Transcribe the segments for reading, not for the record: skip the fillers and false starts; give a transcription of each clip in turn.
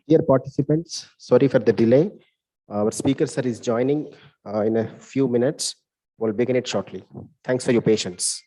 Dear participants, sorry for the delay. Our speaker sir is joining in a few minutes. We'll begin it shortly. Thanks for your patience.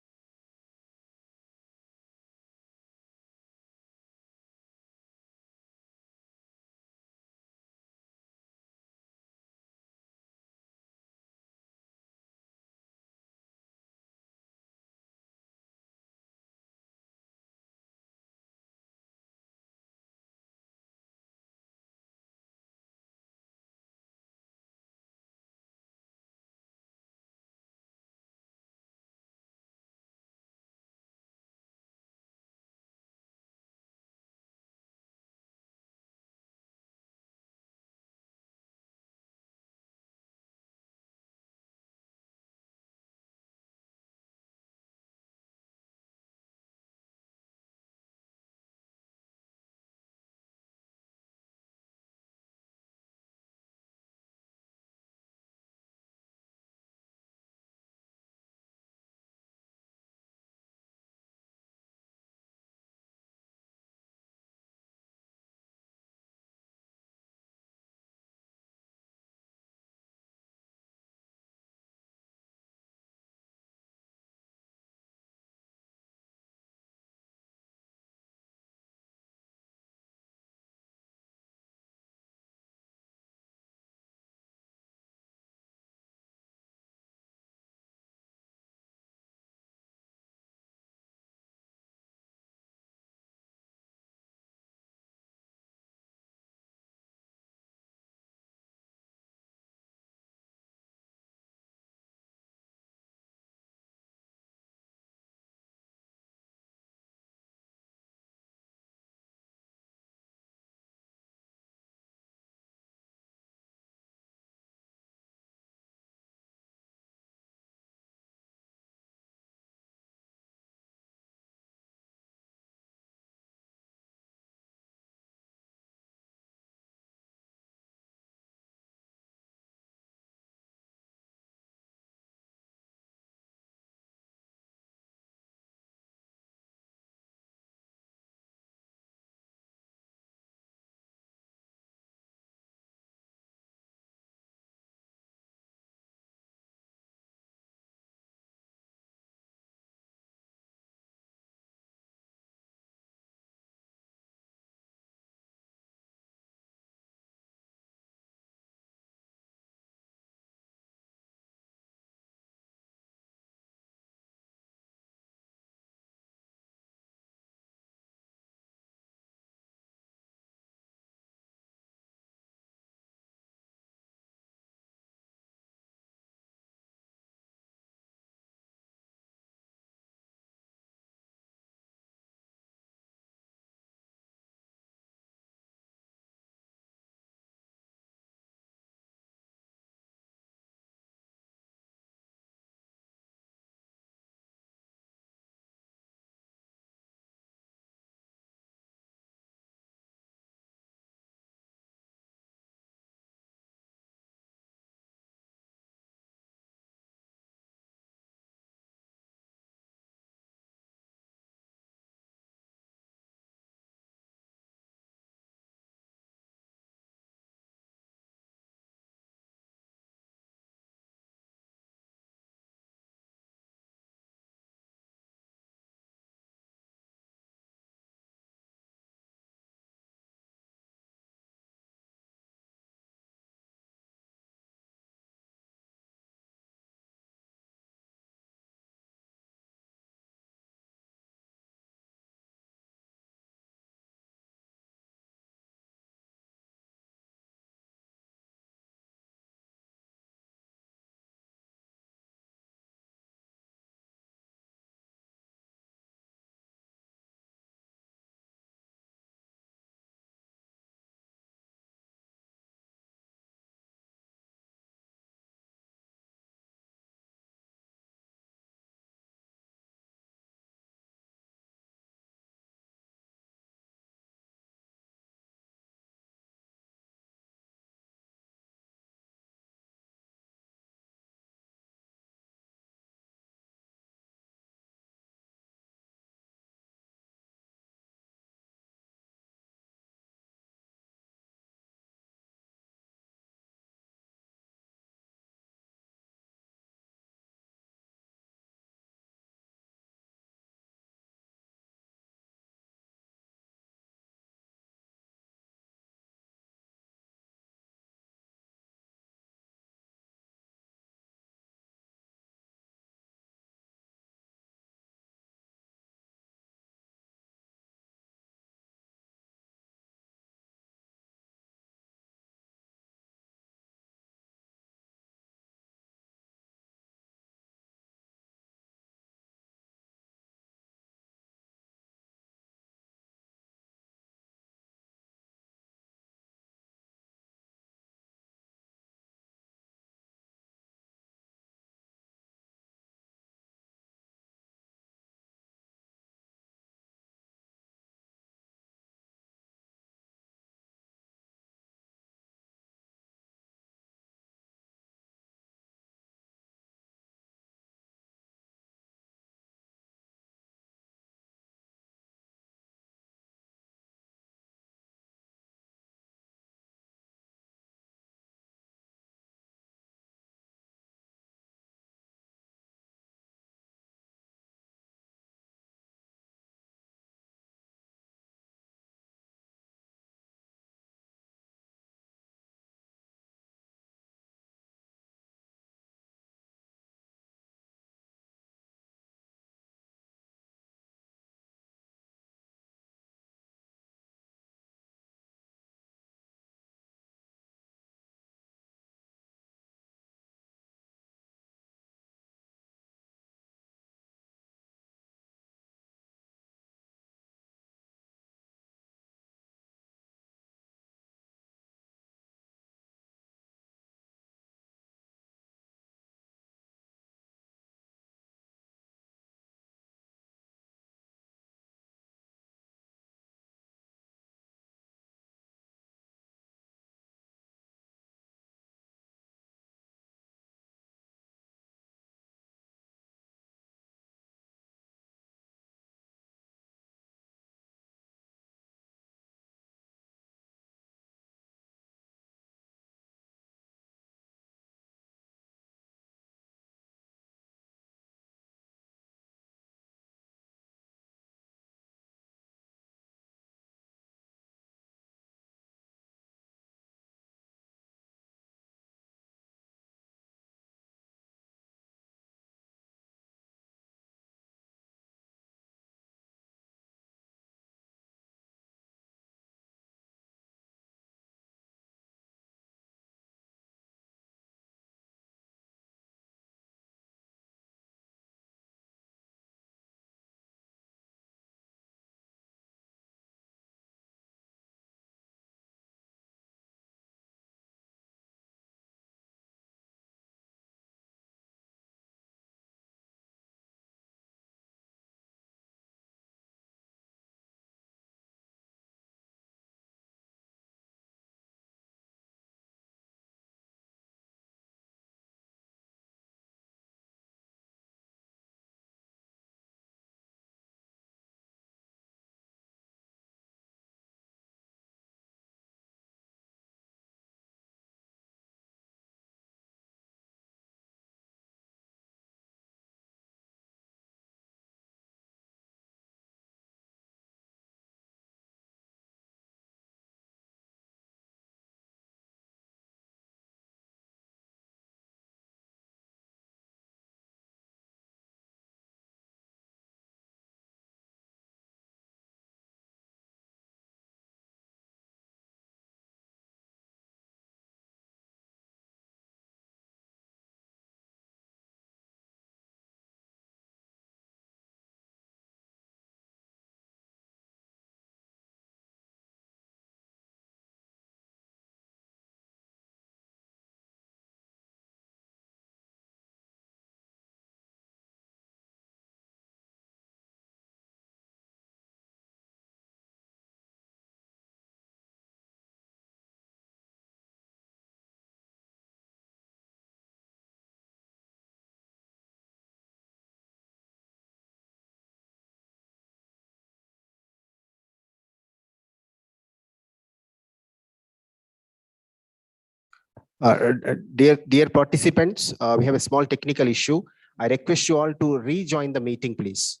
Dear participants, we have a small technical issue. I request you all to rejoin the meeting, please.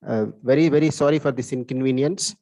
Very sorry for this inconvenience.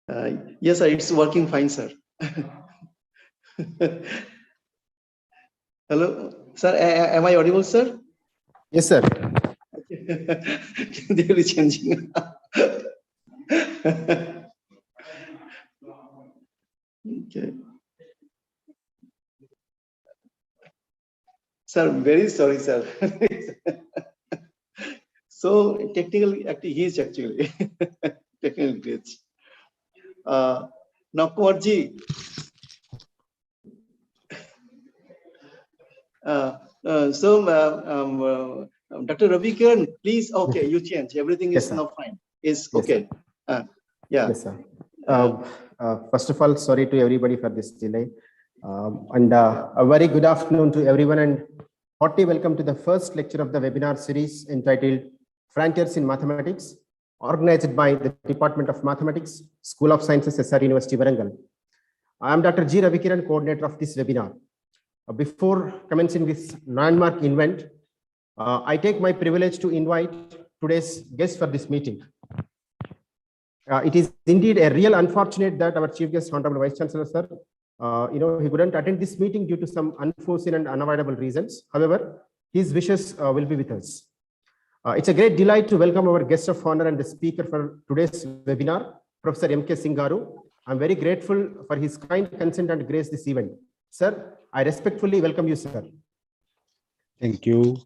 Yes, sir, it's working fine, sir. Hello, sir. Am I audible, sir? Yes, sir. They will be changing. Okay. Sir, very sorry, sir. So technical, actually, he is actually technical glitch. Nakumar ji, Dr. Ravi Kiran, please, okay, you change. Everything Yes, is sir. now fine. Is Yes, okay. sir. Yeah. Yes, sir. First of all, sorry to everybody for this delay. And a very good afternoon to everyone, and hearty welcome to the first lecture of the webinar series entitled Frontiers in Mathematics, organized by the Department of Mathematics, School of Sciences, SR University, Varangal. I am Dr. G. Ravikiran, coordinator of this webinar. Before commencing this landmark event, I take my privilege to invite today's guest for this meeting. It is indeed a real unfortunate that our chief guest, Honorable Vice Chancellor, sir, he couldn't attend this meeting due to some unforeseen and unavoidable reasons. However, his wishes will be with us. It's a great delight to welcome our guest of honor and the speaker for today's webinar, Professor M.K. Singh Garu. I'm very grateful for his kind consent and grace this event. Sir, I respectfully welcome you, sir. Thank you.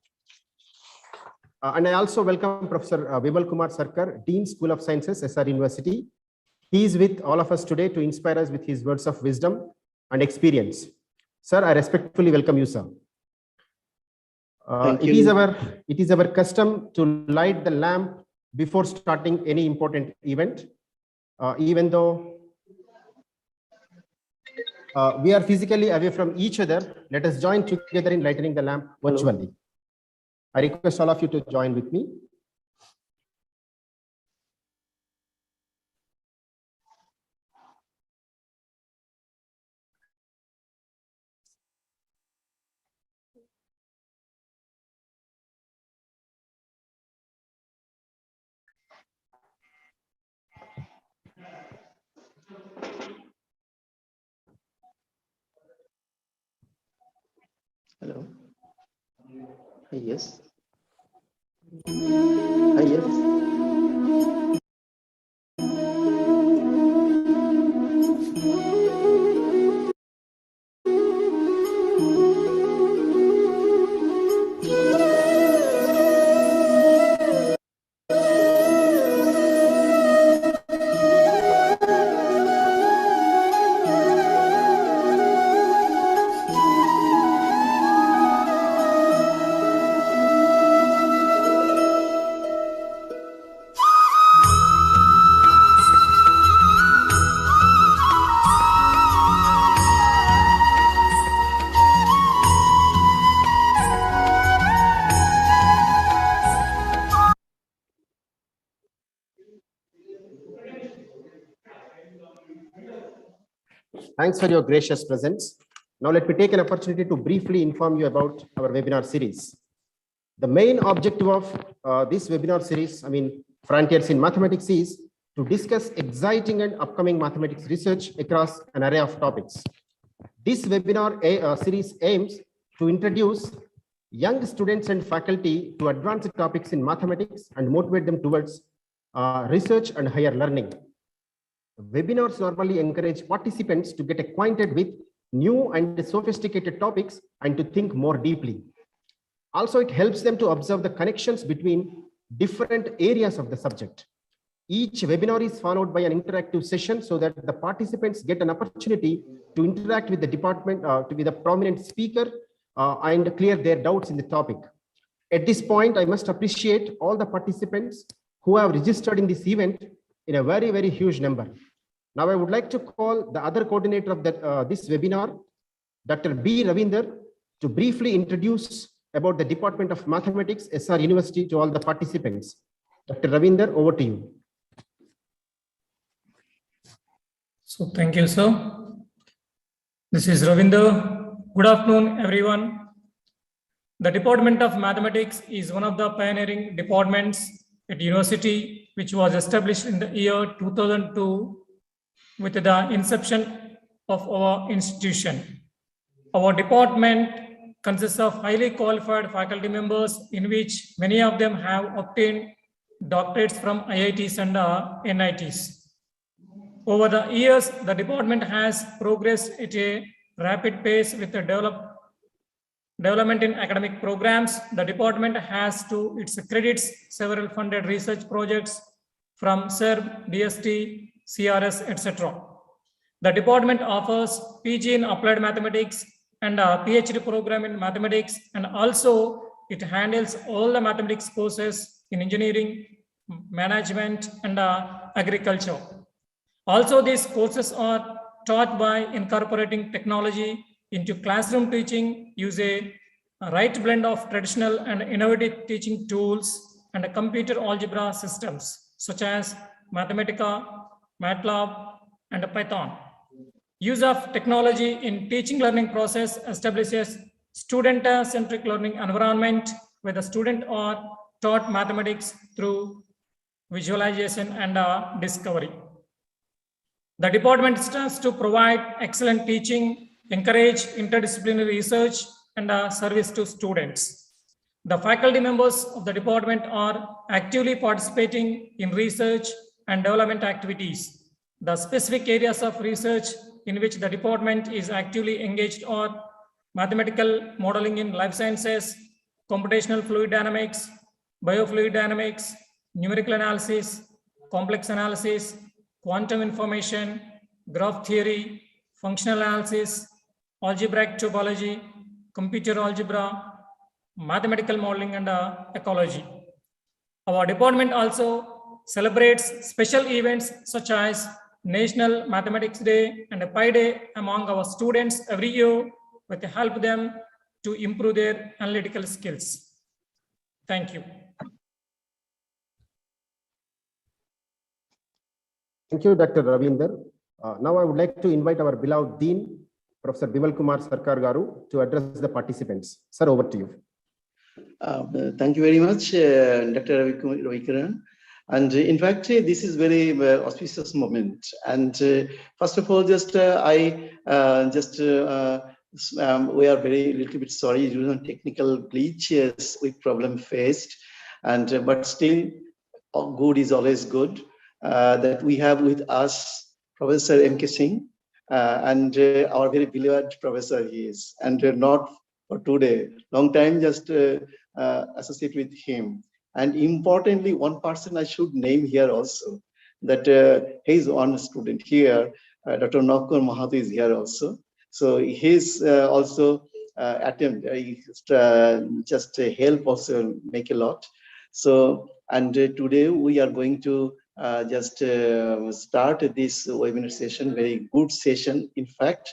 And I also welcome Professor Vimal Kumar Sarkar, Dean, School of Sciences, SR University. He is with all of us today to inspire us with his words of wisdom and experience. Sir, I respectfully welcome you, sir. It is our custom to light the lamp before starting any important event, even though we are physically away from each other. Let us join together in lighting the lamp virtually. I request all of you to join with me. Hello. Yes. Yes. Thanks for your gracious presence. Now let me take an opportunity to briefly inform you about our webinar series. The main objective of this webinar series, Frontiers in Mathematics, is to discuss exciting and upcoming mathematics research across an array of topics. This webinar series aims to introduce young students and faculty to advanced topics in mathematics and motivate them towards research and higher learning. Webinars normally encourage participants to get acquainted with new and sophisticated topics and to think more deeply. Also, it helps them to observe the connections between different areas of the subject. Each webinar is followed by an interactive session so that the participants get an opportunity to interact with the department, with a prominent speaker and clear their doubts in the topic. At this point, I must appreciate all the participants who have registered in this event in a very, very huge number. Now, I would like to call the other coordinator of this webinar, Dr. B. Ravinder, to briefly introduce about the Department of Mathematics, SR University, to all the participants. Dr. Ravinder, over to you. So thank you, sir. This is Ravinder. Good afternoon, everyone. The Department of Mathematics is one of the pioneering departments at university, which was established in the year 2002 with the inception of our institution. Our department consists of highly qualified faculty members, in which many of them have obtained doctorates from IITs and NITs. Over the years, the department has progressed at a rapid pace with the development in academic programs. The department has to its credits several funded research projects from SERB, DST, CRS, etc. The department offers PG in applied mathematics and a PhD program in mathematics, and also it handles all the mathematics courses in engineering, management, and agriculture. Also, these courses are taught by incorporating technology into classroom teaching, use a right blend of traditional and innovative teaching tools and computer algebra systems such as Mathematica, MATLAB, and Python. Use of technology in teaching learning process establishes student-centric learning environment where the student are taught mathematics through visualization and discovery. The department strives to provide excellent teaching, encourage interdisciplinary research, and service to students. The faculty members of the department are actively participating in research and development activities. The specific areas of research in which the department is actively engaged are mathematical modeling in life sciences, computational fluid dynamics, biofluid dynamics, numerical analysis, complex analysis, quantum information, graph theory, functional analysis, algebraic topology, computer algebra, mathematical modeling, and ecology. Our department also celebrates special events such as National Mathematics Day and Pi Day among our students every year with help them to improve their analytical skills. Thank you. Thank you, Dr. Ravinder. Now I would like to invite our beloved Dean, Professor Bimal Kumar Sarkar Garu, to address the participants. Sir, over to you. Thank you very much, Dr. Ravikiran. And in fact, this is very auspicious moment. And first of all, we are very little bit sorry due to technical glitches we problem faced, and but still, good is always good. That we have with us Professor M.K. Singh, and our very beloved professor he is, and not for today, long time just associate with him. And importantly, one person I should name here also, that he is one student here, Dr. Nakur Mahato is here also. So his also attempt, just help also make a lot. So, and today we are going to just start this webinar session, very good session, in fact.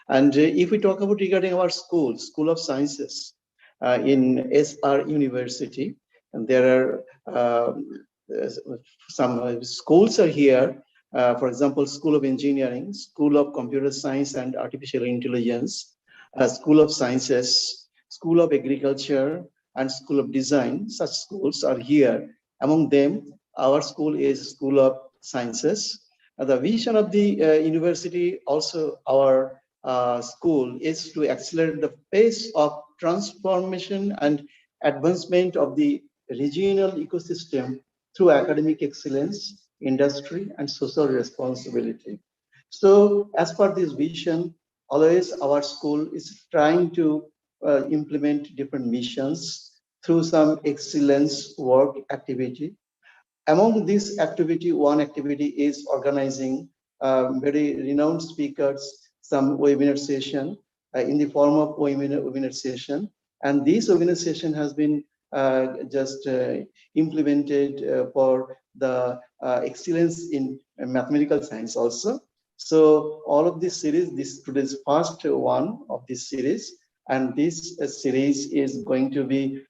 And if we talk about regarding our school, School of Sciences in SR University, and there are some schools are here. For example, School of Engineering, School of Computer Science and Artificial Intelligence, School of Sciences, School of Agriculture, and School of Design. Such schools are here. Among them, our school is School of Sciences. The vision of the university, also our school, is to accelerate the pace of transformation and advancement of the regional ecosystem through academic excellence, industry, and social responsibility. So as per this vision, always our school is trying to implement different missions through some excellence work activity. Among this activity, one activity is organizing very renowned speakers, some webinar session in the form of webinar session. And this webinar session has been just implemented for the excellence in mathematical science also. So all of this series, this today's first one of this series, and this series is going to be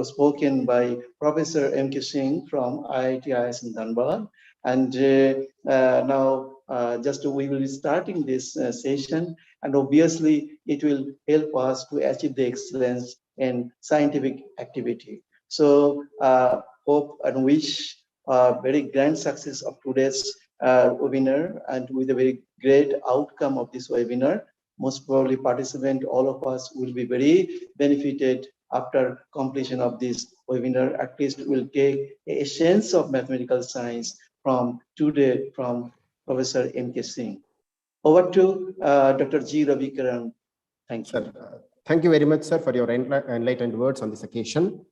spoken by Professor M.K. Singh from IIT in Dhanbad. And now just we will be starting this session, and obviously it will help us to achieve the excellence in scientific activity. So hope and wish very grand success of today's webinar, and with a very great outcome of this webinar. Most probably participant, all of us will be very benefited after completion of this webinar. At least we'll take a sense of mathematical science from today from Professor M.K. Singh. Over to Dr. G. Ravi Karan. Thank you. Sir, thank you very much, sir, for your enlightened words on this occasion.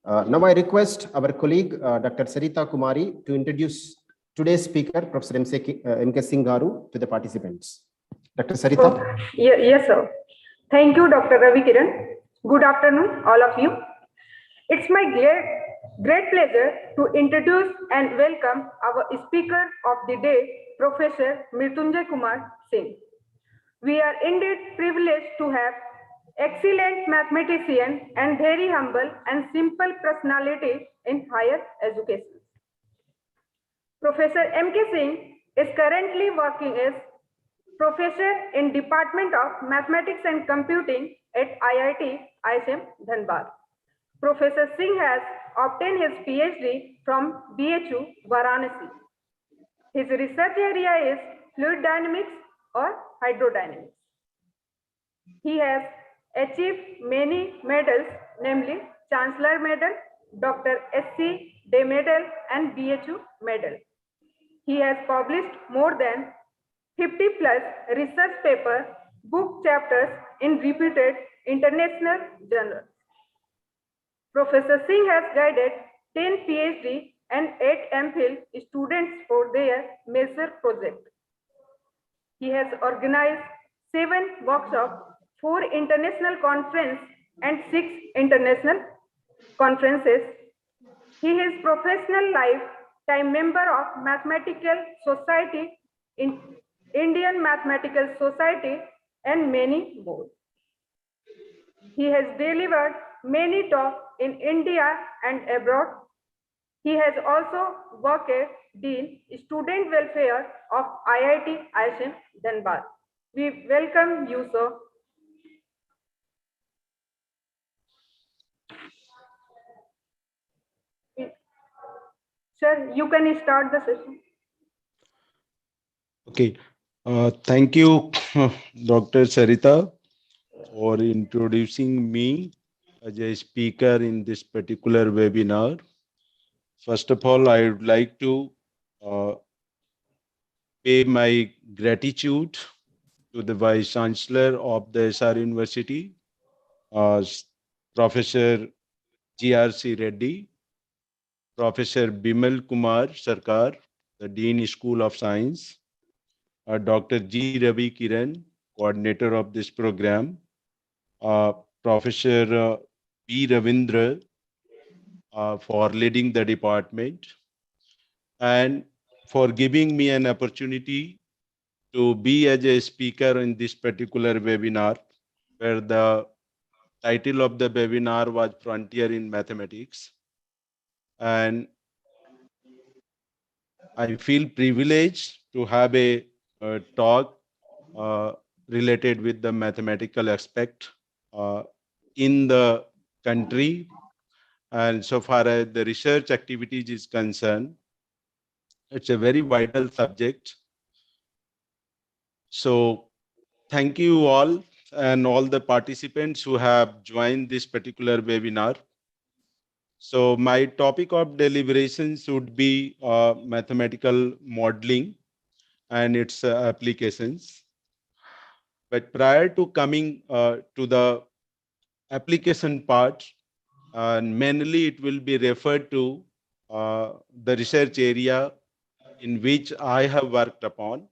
Now I request our colleague, Dr. Sarita Kumari, to introduce today's speaker, Professor M.K. Singh Garu, to the participants. Dr. Sarita. Yes, sir. Thank you, Dr. Ravi Kiran. Good afternoon, all of you. It's my great pleasure to introduce and welcome our speaker of the day, Professor Mrityunjay Kumar Singh. We are indeed privileged to have excellent mathematician and very humble and simple personality in higher education. Professor M.K. Singh is currently working as Professor in Department of Mathematics and Computing at IIT ISM Dhanbad. Professor Singh has obtained his PhD from BHU Varanasi. His research area is fluid dynamics or hydrodynamics. He has achieved many medals, namely Chancellor Medal, Dr. S.C. Day Medal, and BHU Medal. He has published more than 50 plus research papers, book chapters in reputed international journals. Professor Singh has guided 10 PhD and 8 MPhil students for their major project. He has organized 7 workshops, 4 international conferences, and 6 international conferences. He is professional lifetime member of Mathematical Society, in Indian Mathematical Society, and many more. He has delivered many talks in India and abroad. He has also worked as Dean Student Welfare of IIT ISM Dhanbad. We welcome you, sir. Sir, you can start the session. Okay. Thank you, Dr. Sarita, for introducing me as a speaker in this particular webinar. First of all, I would like to pay my gratitude to the Vice Chancellor of the SR University, Professor G.R.C. Reddy, Professor Bimal Kumar Sarkar, the Dean School of Science, Dr. G. Ravi Kiran, coordinator of this program, Professor P. Ravindra for leading the department, and for giving me an opportunity to be as a speaker in this particular webinar, where the title of the webinar was Frontier in Mathematics. And I feel privileged to have a talk related with the mathematical aspect in the country. And so far as the research activities is concerned, it's a very vital subject. So thank you all and all the participants who have joined this particular webinar. So my topic of deliberations would be mathematical modeling and its applications. But prior to coming to the application part, mainly it will be referred to the research area in which I have worked upon,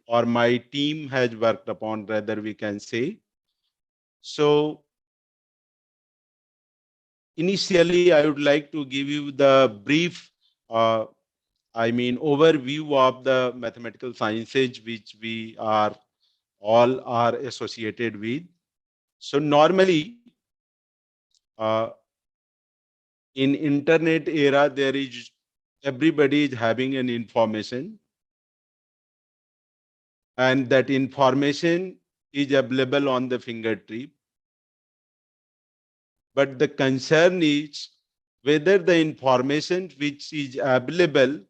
or my team has worked upon, rather we can say. So initially, I would like to give you the brief, overview of the mathematical sciences which we are all are associated with. So normally, in internet era, there is everybody is having an information, and that information is available on the fingertip. But the concern is whether the information which is available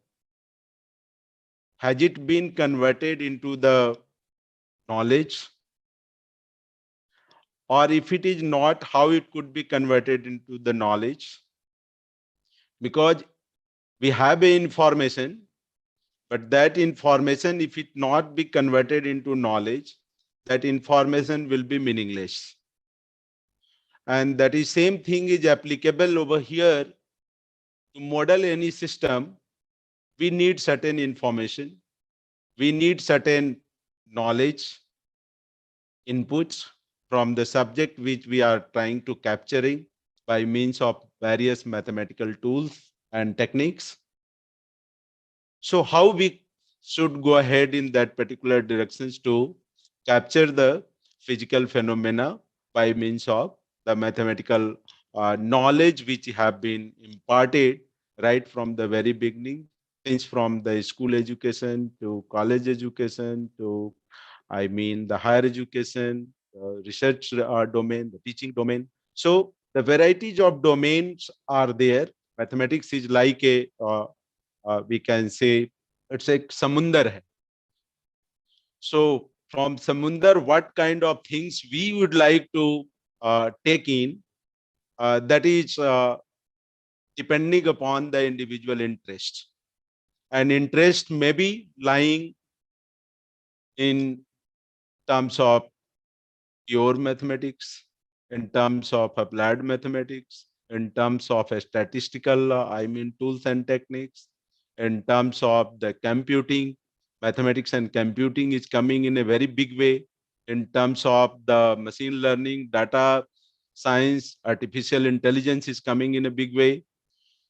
has it been converted into the knowledge? Or if it is not, how it could be converted into the knowledge? Because we have a information, but that information, if it not be converted into knowledge, that information will be meaningless. And that is same thing is applicable over here. To model any system, we need certain information, we need certain knowledge inputs from the subject which we are trying to capturing by means of various mathematical tools and techniques. So how we should go ahead in that particular directions to capture the physical phenomena by means of the mathematical knowledge which have been imparted right from the very beginning, since from the school education to college education to, I mean, the higher education, research domain, the teaching domain. So the varieties of domains are there. Mathematics is like a we can say it's a samundar hai. So from samundar, what kind of things we would like to take in, that is depending upon the individual interest. And interest may be lying in terms of pure mathematics, in terms of applied mathematics, in terms of a statistical, I mean, tools and techniques, in terms of the computing. Mathematics and computing is coming in a very big way. In terms of the machine learning, data science, artificial intelligence is coming in a big way.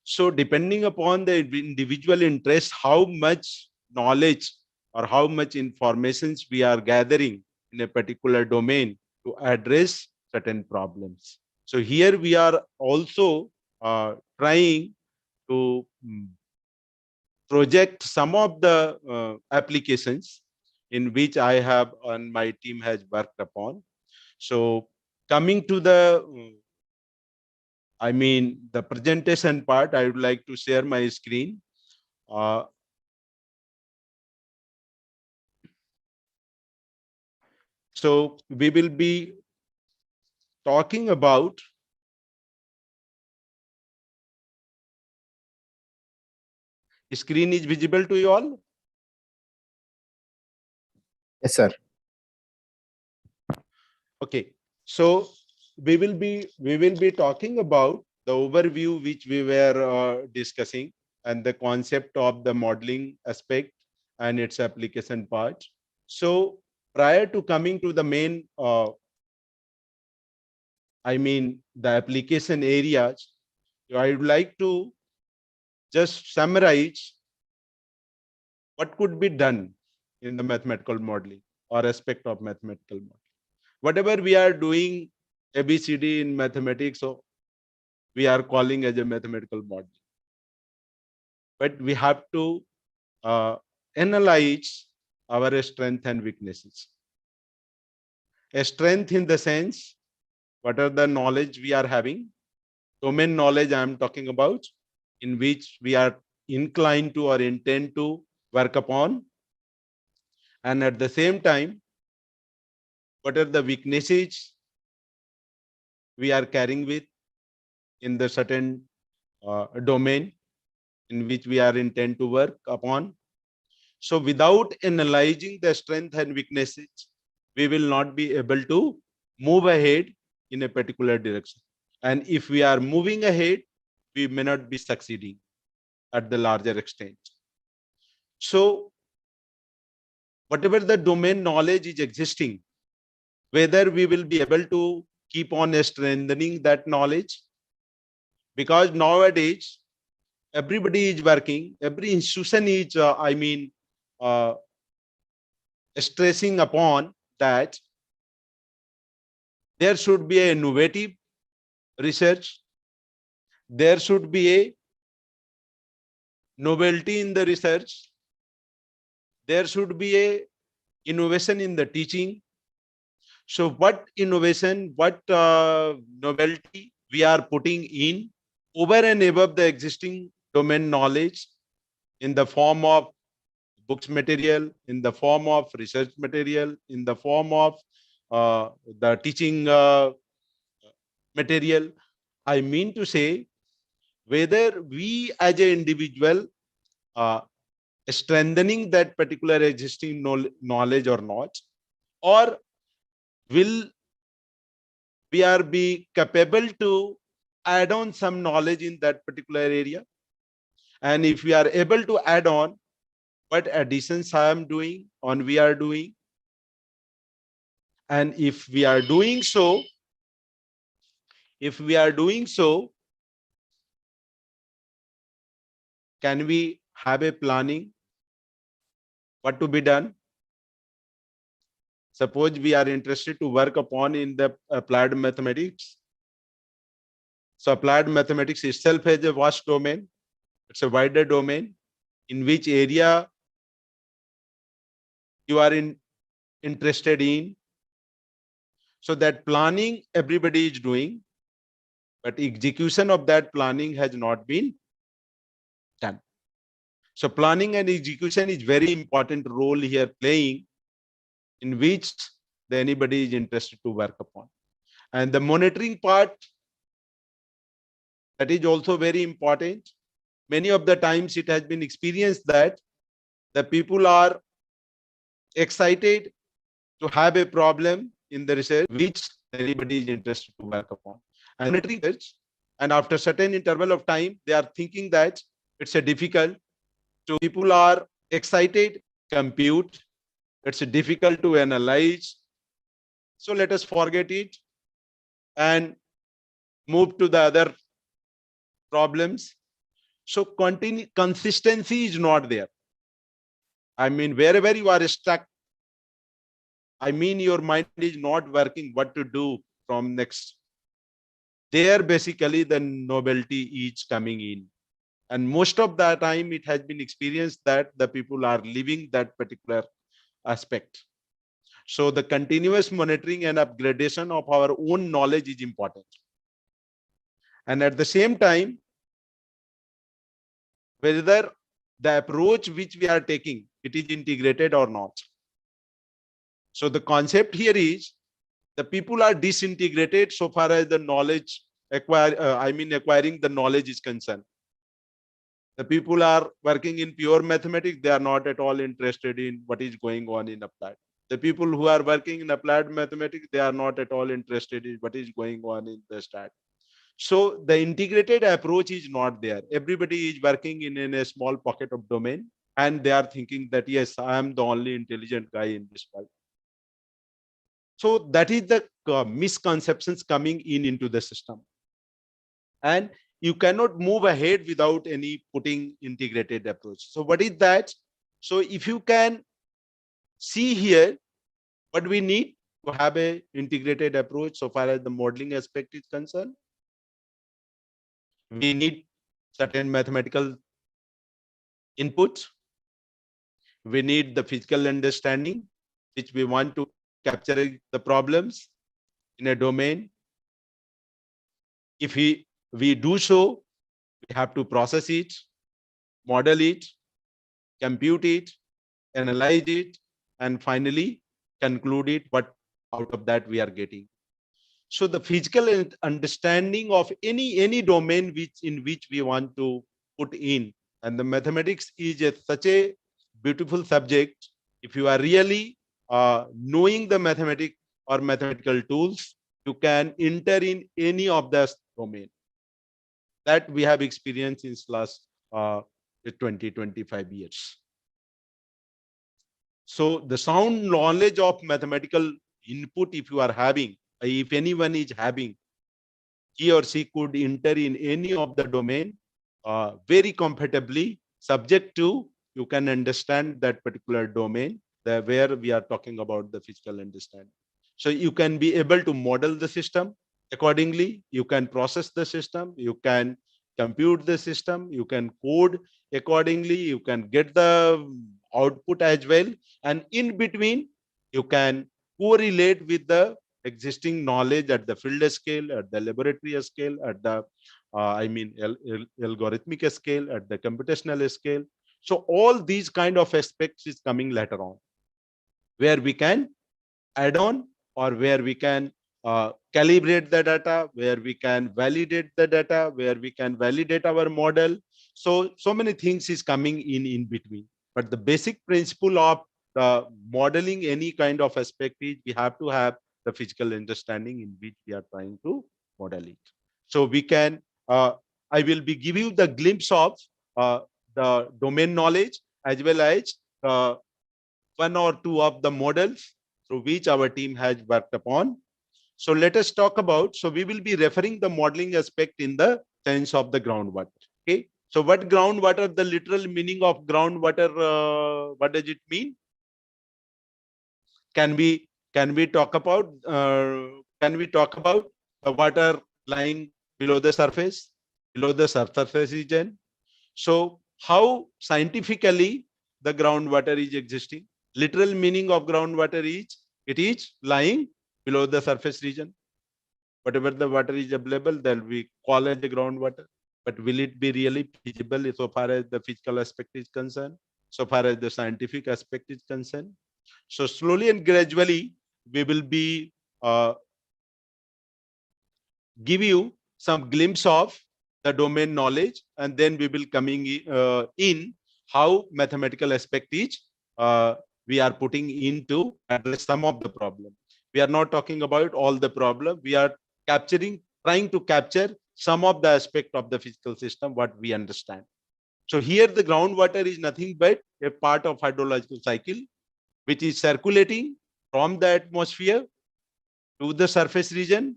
So depending upon the individual interest, how much knowledge or how much informations we are gathering in a particular domain to address certain problems. So here we are also trying to project some of the applications in which I have and my team has worked upon. So coming to the I mean, the presentation part, I would like to share my screen. So we will be talking about screen is visible to you all? Yes, sir. Okay. So we will be talking about the overview which we were discussing and the concept of the modeling aspect and its application part. So prior to coming to the main, I mean, the application areas, I would like to just summarize what could be done in the mathematical modeling or aspect of mathematical modeling. Whatever we are doing ABCD in mathematics, so we are calling as a mathematical model. But we have to analyze our strength and weaknesses. A strength in the sense, what are the knowledge we are having? Domain knowledge I am talking about, in which we are inclined to or intend to work upon. And at the same time, what are the weaknesses we are carrying with in the certain domain in which we are intent to work upon. So without analyzing the strength and weaknesses, we will not be able to move ahead in a particular direction. And if we are moving ahead, we may not be succeeding at the larger extent. So whatever the domain knowledge is existing, whether we will be able to keep on strengthening that knowledge, because nowadays everybody is working, every institution is, stressing upon that there should be an innovative research, there should be a novelty in the research, there should be a innovation in the teaching. So what innovation, what novelty we are putting in over and above the existing domain knowledge in the form of books material, in the form of research material, in the form of the teaching material. I mean to say, whether we as an individual uh, strengthening that particular existing knowledge or not, or will we are be capable to add on some knowledge in that particular area. And if we are able to add on, what additions I am doing or we are doing, and if we are doing so, can we have a planning what to be done? Suppose we are interested to work upon in the applied mathematics. So applied mathematics itself has a vast domain. It's a wider domain in which area you are interested in. So that planning everybody is doing, but execution of that planning has not been done. So planning and execution is very important role here playing, in which anybody is interested to work upon. And the monitoring part, that is also very important. Many of the times it has been experienced that the people are excited to have a problem in the research which anybody is interested to work upon. And monitoring research, and after certain interval of time, they are thinking that it's a difficult. So people are excited, compute, it's difficult to analyze. So let us forget it and move to the other problems. So consistency is not there. I mean, wherever you are stuck, I mean, your mind is not working what to do from next. There, basically, the novelty is coming in. And most of the time, it has been experienced that the people are living that particular aspect. So the continuous monitoring and upgradation of our own knowledge is important. And at the same time, whether the approach which we are taking, it is integrated or not. So the concept here is the people are disintegrated so far as the knowledge acquiring the knowledge is concerned. The people are working in pure mathematics, they are not at all interested in what is going on in applied. The people who are working in applied mathematics, they are not at all interested in what is going on in the stat. So the integrated approach is not there. Everybody is working in a small pocket of domain, and they are thinking that, yes, I am the only intelligent guy in this world. So that is the misconceptions coming into the system. And you cannot move ahead without any putting integrated approach. So what is that? So if you can see here, what we need to have a integrated approach so far as the modeling aspect is concerned, we need certain mathematical inputs. We need the physical understanding, which we want to capture the problems in a domain. If we do so, we have to process it, model it, compute it, analyze it, and finally conclude it, what out of that we are getting. So the physical understanding of any domain in which we want to put in, and the mathematics is such a beautiful subject. If you are really knowing the mathematics or mathematical tools, you can enter in any of the domain. That we have experienced in last 20-25 years. So the sound knowledge of mathematical input, if you are having, if anyone is having, he or she could enter in any of the domain very comfortably, subject to you can understand that particular domain, where we are talking about the physical understanding. So you can be able to model the system accordingly, you can process the system, you can compute the system, you can code accordingly, you can get the output as well, and in between you can correlate with the existing knowledge at the field scale, at the laboratory scale, at the algorithmic scale, at the computational scale. So all these kind of aspects is coming later on, where we can add on, or where we can calibrate the data, where we can validate the data, where we can validate our model. So many things is coming in between. But the basic principle of modeling any kind of aspect is we have to have the physical understanding in which we are trying to model it. So we can, I will be give you the glimpse of the domain knowledge, as well as one or two of the models through which our team has worked upon. So let us talk about, so we will be referring the modeling aspect in the sense of the groundwater. Okay. So what groundwater, the literal meaning of groundwater, what does it mean? Can we talk about the water lying below the surface subsurface region? So how scientifically the groundwater is existing? Literal meaning of groundwater is it is lying below the surface region. Whatever the water is available, that we call as the groundwater. But will it be really feasible so far as the physical aspect is concerned, so far as the scientific aspect is concerned? So slowly and gradually, we will be give you some glimpse of the domain knowledge, and then we will coming in how mathematical aspect is we are putting in to address some of the problem. We are not talking about all the problem. We are trying to capture some of the aspect of the physical system, what we understand. So here the groundwater is nothing but a part of hydrological cycle, which is circulating from the atmosphere to the surface region,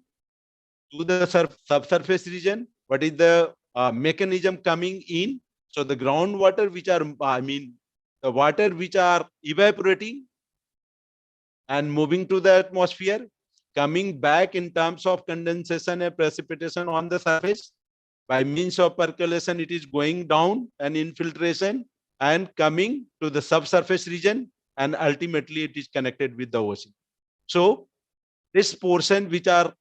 to the subsurface region. What is the mechanism coming in? So the groundwater, which are, the water which are evaporating and moving to the atmosphere, coming back in terms of condensation and precipitation on the surface. By means of percolation, it is going down and infiltration and coming to the subsurface region, and ultimately it is connected with the ocean. So this portion which are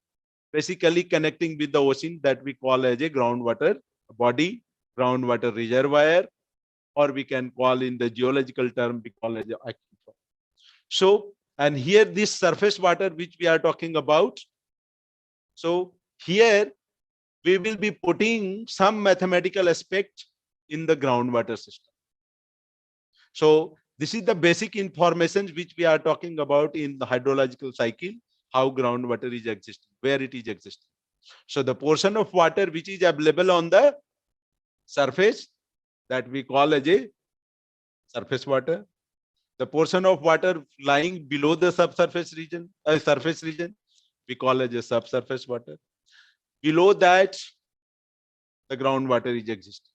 basically connecting with the ocean, that we call as a groundwater body, groundwater reservoir, or we can call in the geological term, we call as a aquifer. So, and here this surface water which we are talking about. So here we will be putting some mathematical aspect in the groundwater system. So this is the basic information which we are talking about in the hydrological cycle, how groundwater is existing, where it is existing. So the portion of water which is available on the surface, that we call as a surface water. The portion of water lying below the subsurface region, surface region, we call as a subsurface water. Below that, the groundwater is existing.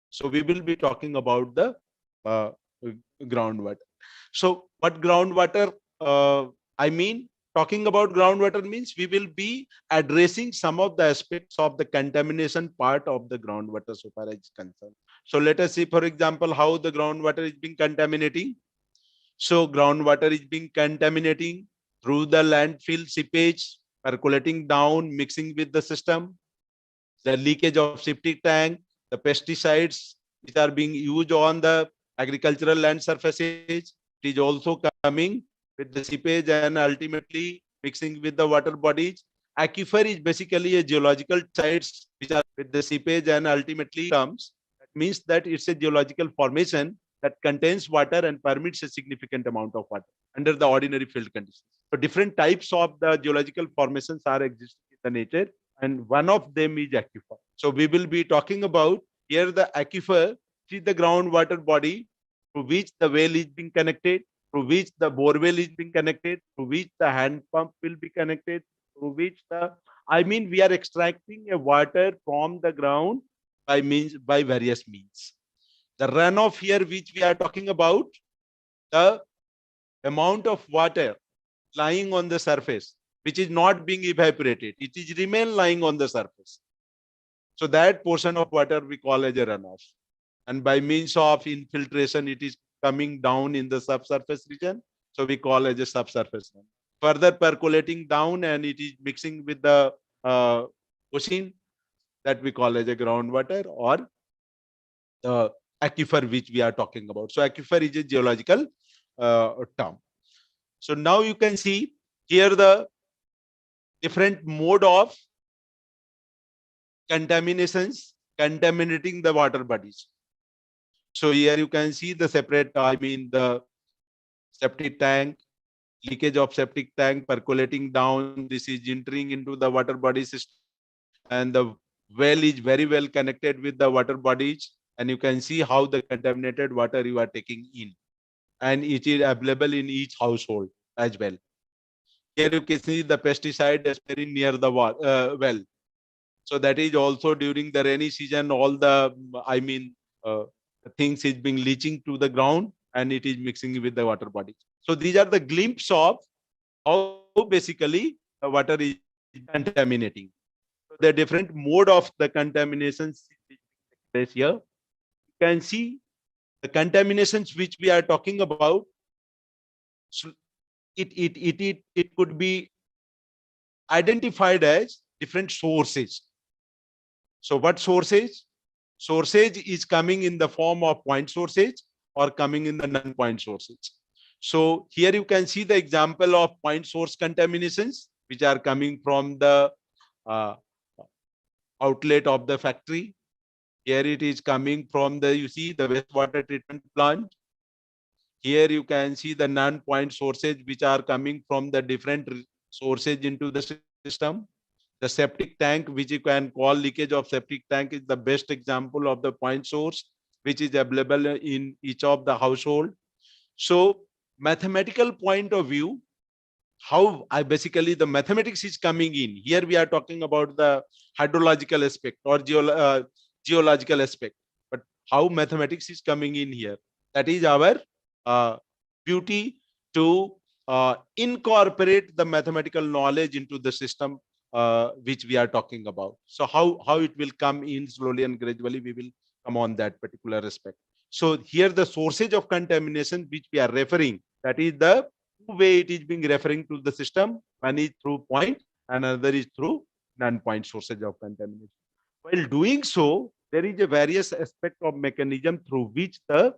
So we will be talking about the groundwater. So what groundwater, talking about groundwater means we will be addressing some of the aspects of the contamination part of the groundwater so far as it's concerned. So let us see, for example, how the groundwater is being contaminating. So groundwater is being contaminating through the landfill seepage, percolating down, mixing with the system, the leakage of septic tank, the pesticides which are being used on the agricultural land surfaces. It is also coming with the seepage and ultimately mixing with the water bodies. Aquifer is basically a geological sites which are with the seepage and ultimately comes. That means that it's a geological formation that contains water and permits a significant amount of water under the ordinary field conditions. So different types of the geological formations are existing in the nature, and one of them is aquifer. So we will be talking about here the aquifer, which is the groundwater body through which the well is being connected, through which the borewell is being connected, through which the hand pump will be connected, through which we are extracting a water from the ground by various means. The runoff here, which we are talking about, the amount of water lying on the surface, which is not being evaporated, it is remain lying on the surface. So that portion of water we call as a runoff. And by means of infiltration, it is coming down in the subsurface region. So we call as a subsurface runoff. Further percolating down and it is mixing with the ocean, that we call as a groundwater or the aquifer which we are talking about. So aquifer is a geological term. So now you can see here the different mode of contaminations contaminating the water bodies. So here you can see the separate, I mean the septic tank, leakage of septic tank percolating down. This is entering into the water body system, and the well is very well connected with the water bodies. And you can see how the contaminated water you are taking in, and it is available in each household as well. Here you can see the pesticide spraying near the well. So that is also during the rainy season, all the, I mean, things is being leaching to the ground and it is mixing with the water body. So these are the glimpse of how basically the water is contaminating. So the different mode of the contaminations place here. You can see the contaminations which we are talking about. So it could be identified as different sources. So what sources? Sources is coming in the form of point sources or coming in the non-point sources. So here you can see the example of point source contaminations, which are coming from the outlet of the factory. Here it is coming from the, you see the wastewater treatment plant. Here you can see the non-point sources, which are coming from the different sources into the system. The septic tank, which you can call leakage of septic tank, is the best example of the point source, which is available in each of the household. So mathematical point of view, how I basically the mathematics is coming in. Here we are talking about the hydrological aspect or geological aspect, but how mathematics is coming in here. That is our beauty to incorporate the mathematical knowledge into the system which we are talking about. So how it will come in slowly and gradually, we will come on that particular aspect. So here the sources of contamination which we are referring, that is the way it is being referring to the system. One is through point, another is through non-point sources of contamination. While doing so, there is a various aspect of mechanism through which the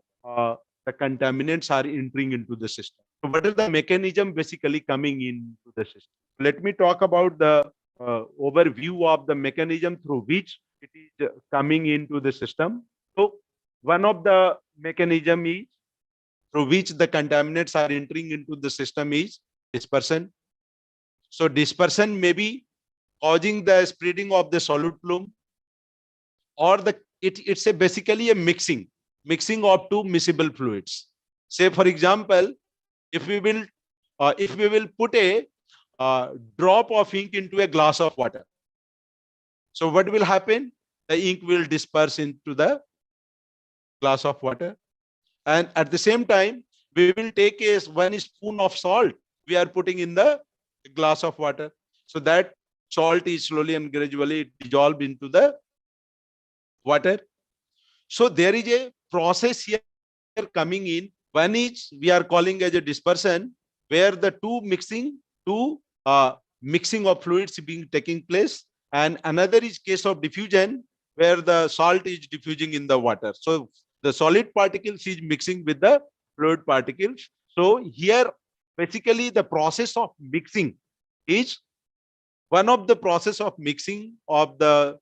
contaminants are entering into the system. So what is the mechanism basically coming into the system? Let me talk about the overview of the mechanism through which it is coming into the system. So one of the mechanism is through which the contaminants are entering into the system is dispersion. So dispersion may be causing the spreading of the solid plume, or it's basically a mixing of two miscible fluids. Say for example, if we will put a drop of ink into a glass of water, so what will happen? The ink will disperse into the glass of water, and at the same time we will take a 1 spoon of salt we are putting in the glass of water, so that salt is slowly and gradually dissolved into the water. So there is a process here coming in. One is we are calling as a dispersion, where the two mixing of fluids being taking place, and another is case of diffusion, where the salt is diffusing in the water. So the solid particles is mixing with the fluid particles. So here basically the process of mixing is one of the process of mixing of the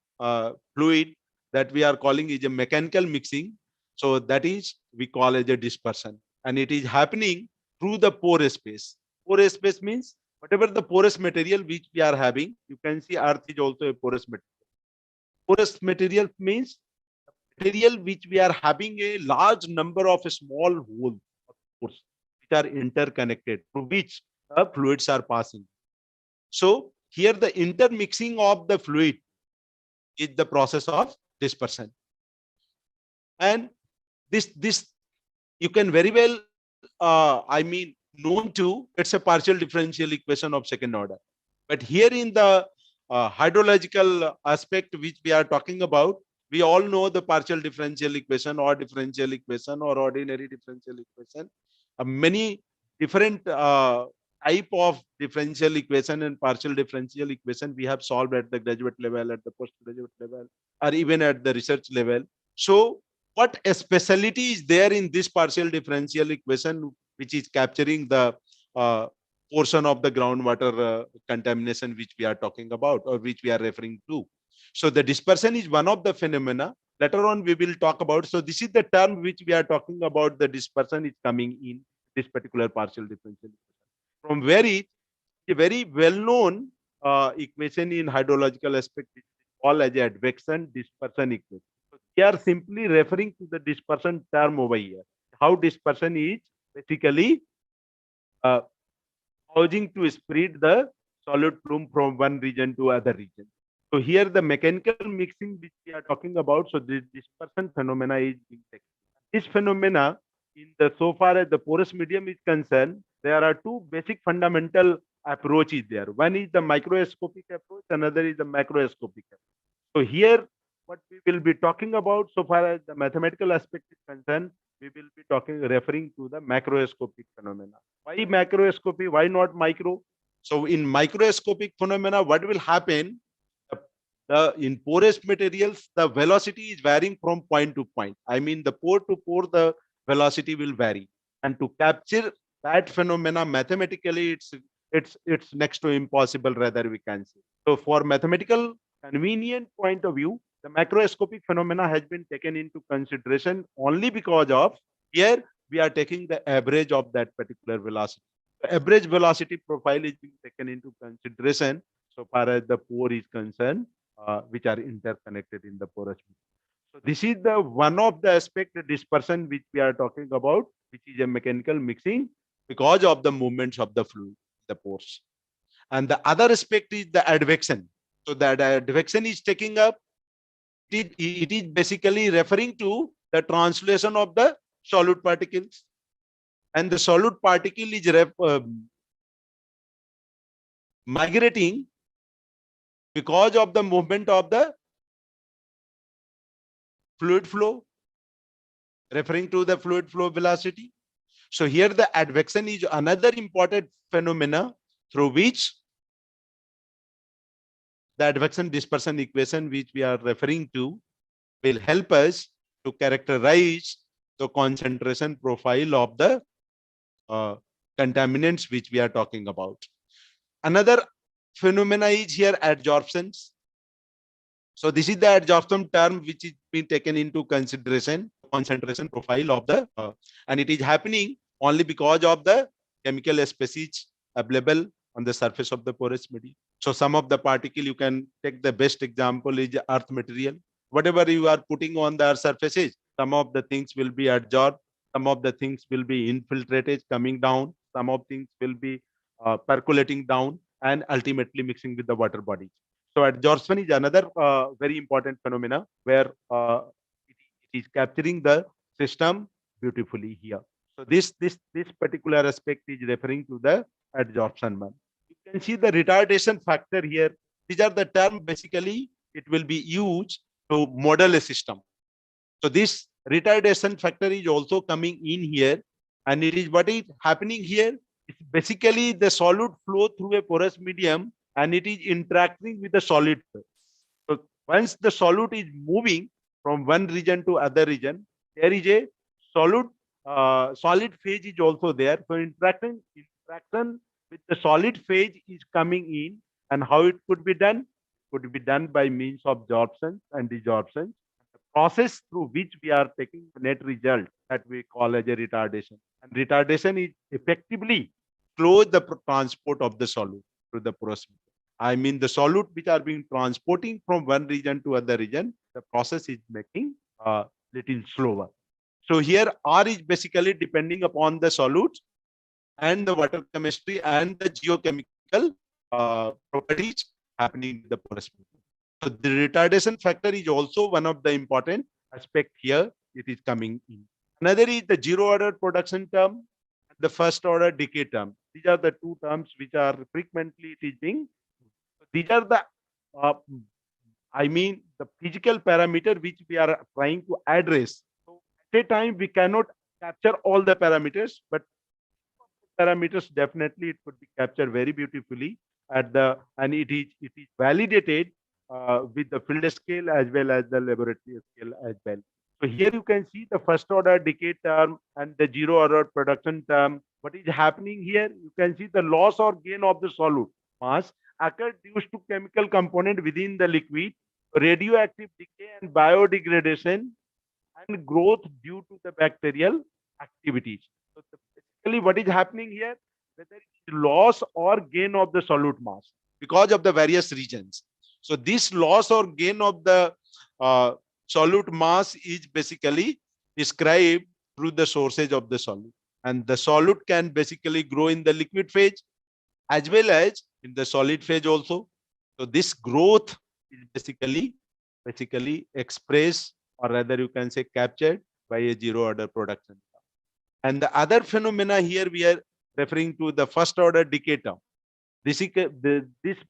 fluid that we are calling is a mechanical mixing. So that is we call as a dispersion, and it is happening through the porous space. Porous space means whatever the porous material which we are having. You can see earth is also a porous material. Porous material means material which we are having a large number of small holes, of course, which are interconnected, through which fluids are passing. So here the intermixing of the fluid is the process of dispersion. And this you can very well I mean known to, it's a partial differential equation of second order. But here in the hydrological aspect which we are talking about, we all know the partial differential equation or differential equation or ordinary differential equation. Many different type of differential equation and partial differential equation we have solved at the graduate level, at the postgraduate level, or even at the research level. So what speciality is there in this partial differential equation, which is capturing the portion of the groundwater contamination which we are talking about or which we are referring to. So the dispersion is one of the phenomena. Later on, we will talk about. So this is the term which we are talking about. The dispersion is coming in this particular partial differential equation. From where it a very well-known equation in hydrological aspect, which is called as a advection dispersion equation. So we are simply referring to the dispersion term over here. How dispersion is basically uh, causing to spread the solid plume from one region to other region. So here the mechanical mixing which we are talking about, so this dispersion phenomena is being taken. This phenomena, in the so far as the porous medium is concerned, there are two basic fundamental approaches there. One is the microscopic approach, another is the macroscopic approach. So here, what we will be talking about so far as the mathematical aspect is concerned, we will be referring to the macroscopic phenomena. Why macroscopy? Why not micro? So in microscopic phenomena, what will happen? In porous materials, the velocity is varying from point to point. I mean, the pore to pore, the velocity will vary. And to capture that phenomena mathematically, it's next to impossible, rather we can say. So for mathematical convenient point of view, the macroscopic phenomena has been taken into consideration only because of here we are taking the average of that particular velocity. The average velocity profile is being taken into consideration so far as the pore is concerned, which are interconnected in the porous medium. So this is the one of the aspect, the dispersion which we are talking about, which is a mechanical mixing because of the movements of the fluid, the pores. And the other aspect is the advection. So that advection is taking up, it is basically referring to the translation of the solid particles. And the solid particle is migrating because of the movement of the fluid flow, referring to the fluid flow velocity. So here the advection is another important phenomena through which the advection dispersion equation which we are referring to will help us to characterize the concentration profile of the contaminants which we are talking about. Another phenomena is here adsorptions. So this is the adsorption term which is being taken into consideration, concentration profile of the, and it is happening only because of the chemical species available on the surface of the porous medium. So some of the particle, you can take the best example is earth material. Whatever you are putting on the surfaces, some of the things will be adsorbed, some of the things will be infiltrated coming down, some of things will be percolating down and ultimately mixing with the water bodies. So adsorption is another very important phenomena where it is capturing the system beautifully here. So this particular aspect is referring to the adsorption one. You can see the retardation factor here. These are the term basically it will be used to model a system. So this retardation factor is also coming in here, and it is what is happening here. It's basically the solid flow through a porous medium and it is interacting with the solid. So once the solid is moving from one region to other region, there is a solid phase is also there. So interaction with the solid phase is coming in, and how it could be done? Could be done by means of absorption and desorption. The process through which we are taking the net result that we call as a retardation. And retardation is effectively slows the transport of the solute through the porous medium. I mean the solute which are being transporting from one region to other region, the process is making little slower. So here R is basically depending upon the solutes and the water chemistry and the geochemical properties happening in the porous medium. So the retardation factor is also one of the important aspect here. It is coming in. Another is the zero order production term, the first order decay term. These are the two terms which are frequently teaching. These are the, I mean, the physical parameter which we are trying to address. So at a time we cannot capture all the parameters, but parameters definitely it could be captured very beautifully at the, and it is validated with the field scale as well as the laboratory scale as well. So here you can see the first order decay term and the zero order production term. What is happening here? You can see the loss or gain of the solute mass occurred due to chemical component within the liquid, radioactive decay and biodegradation, and growth due to the bacterial activities. So basically what is happening here, whether it is loss or gain of the solute mass because of the various regions. So this loss or gain of the solute mass is basically described through the sources of the solute. And the solute can basically grow in the liquid phase as well as in the solid phase also. So this growth is basically expressed, or rather you can say captured, by a zero order production. And the other phenomena here we are referring to the first order decay term. This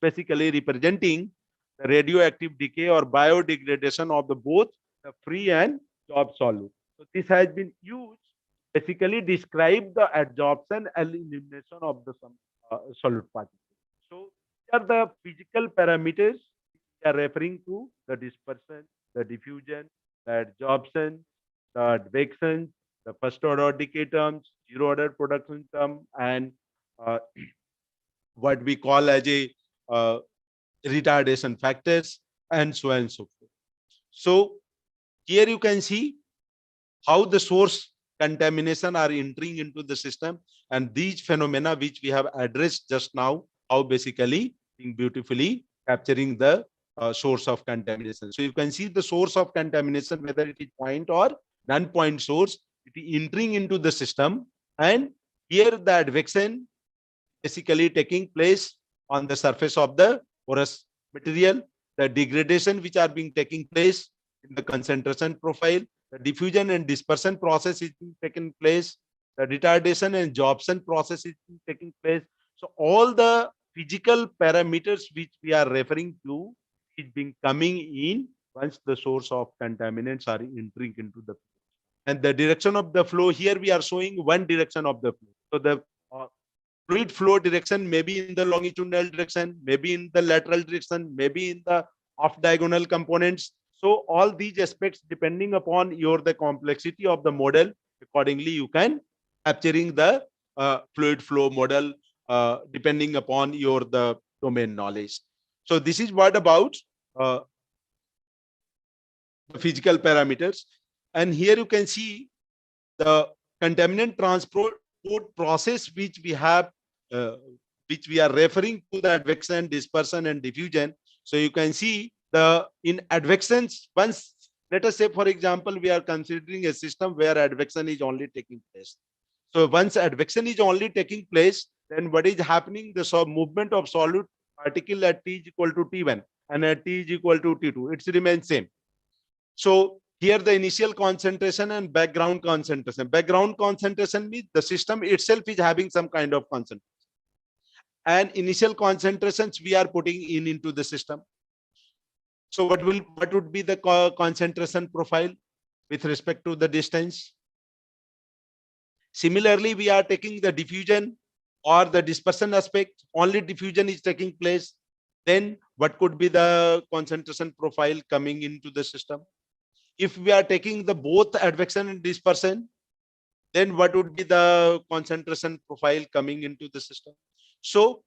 basically representing the radioactive decay or biodegradation of the both the free and absorbed solute. So this has been used basically describe the absorption and elimination of the solute particles. So these are the physical parameters we are referring to: the dispersion, the diffusion, the absorption, the advection, the first order decay terms, zero order production term, and what we call as a retardation factors, and so on and so forth. So here you can see how the source contamination are entering into the system, and these phenomena which we have addressed just now, how basically being beautifully capturing the source of contamination. So you can see the source of contamination, whether it is point or non-point source, it is entering into the system, and here the advection basically taking place on the surface of the porous material, the degradation which are being taking place in the concentration profile, the diffusion and dispersion process is being taking place, the retardation and absorption process is being taking place. So all the physical parameters which we are referring to is being coming in once the source of contaminants are entering into the flow. And the direction of the flow, here we are showing one direction of the flow. So the fluid flow direction may be in the longitudinal direction, maybe in the lateral direction, maybe in the off diagonal components. So all these aspects, depending upon the complexity of the model, accordingly you can capturing the fluid flow model depending upon the domain knowledge. So this is what about the physical parameters. And here you can see the contaminant transport process which we have, which we are referring to, the advection, dispersion, and diffusion. So you can see in advections, once, let us say for example, we are considering a system where advection is only taking place. So once advection is only taking place, then what is happening? The movement of solute particle at T is equal to T1 and at T is equal to T2. It remains same. So here the initial concentration and background concentration. Background concentration means the system itself is having some kind of concentration, and initial concentrations we are putting into the system. So what would be the concentration profile with respect to the distance? Similarly, we are taking the diffusion or the dispersion aspect. Only diffusion is taking place. Then what could be the concentration profile coming into the system? If we are taking the both advection and dispersion, then what would be the concentration profile coming into the system? So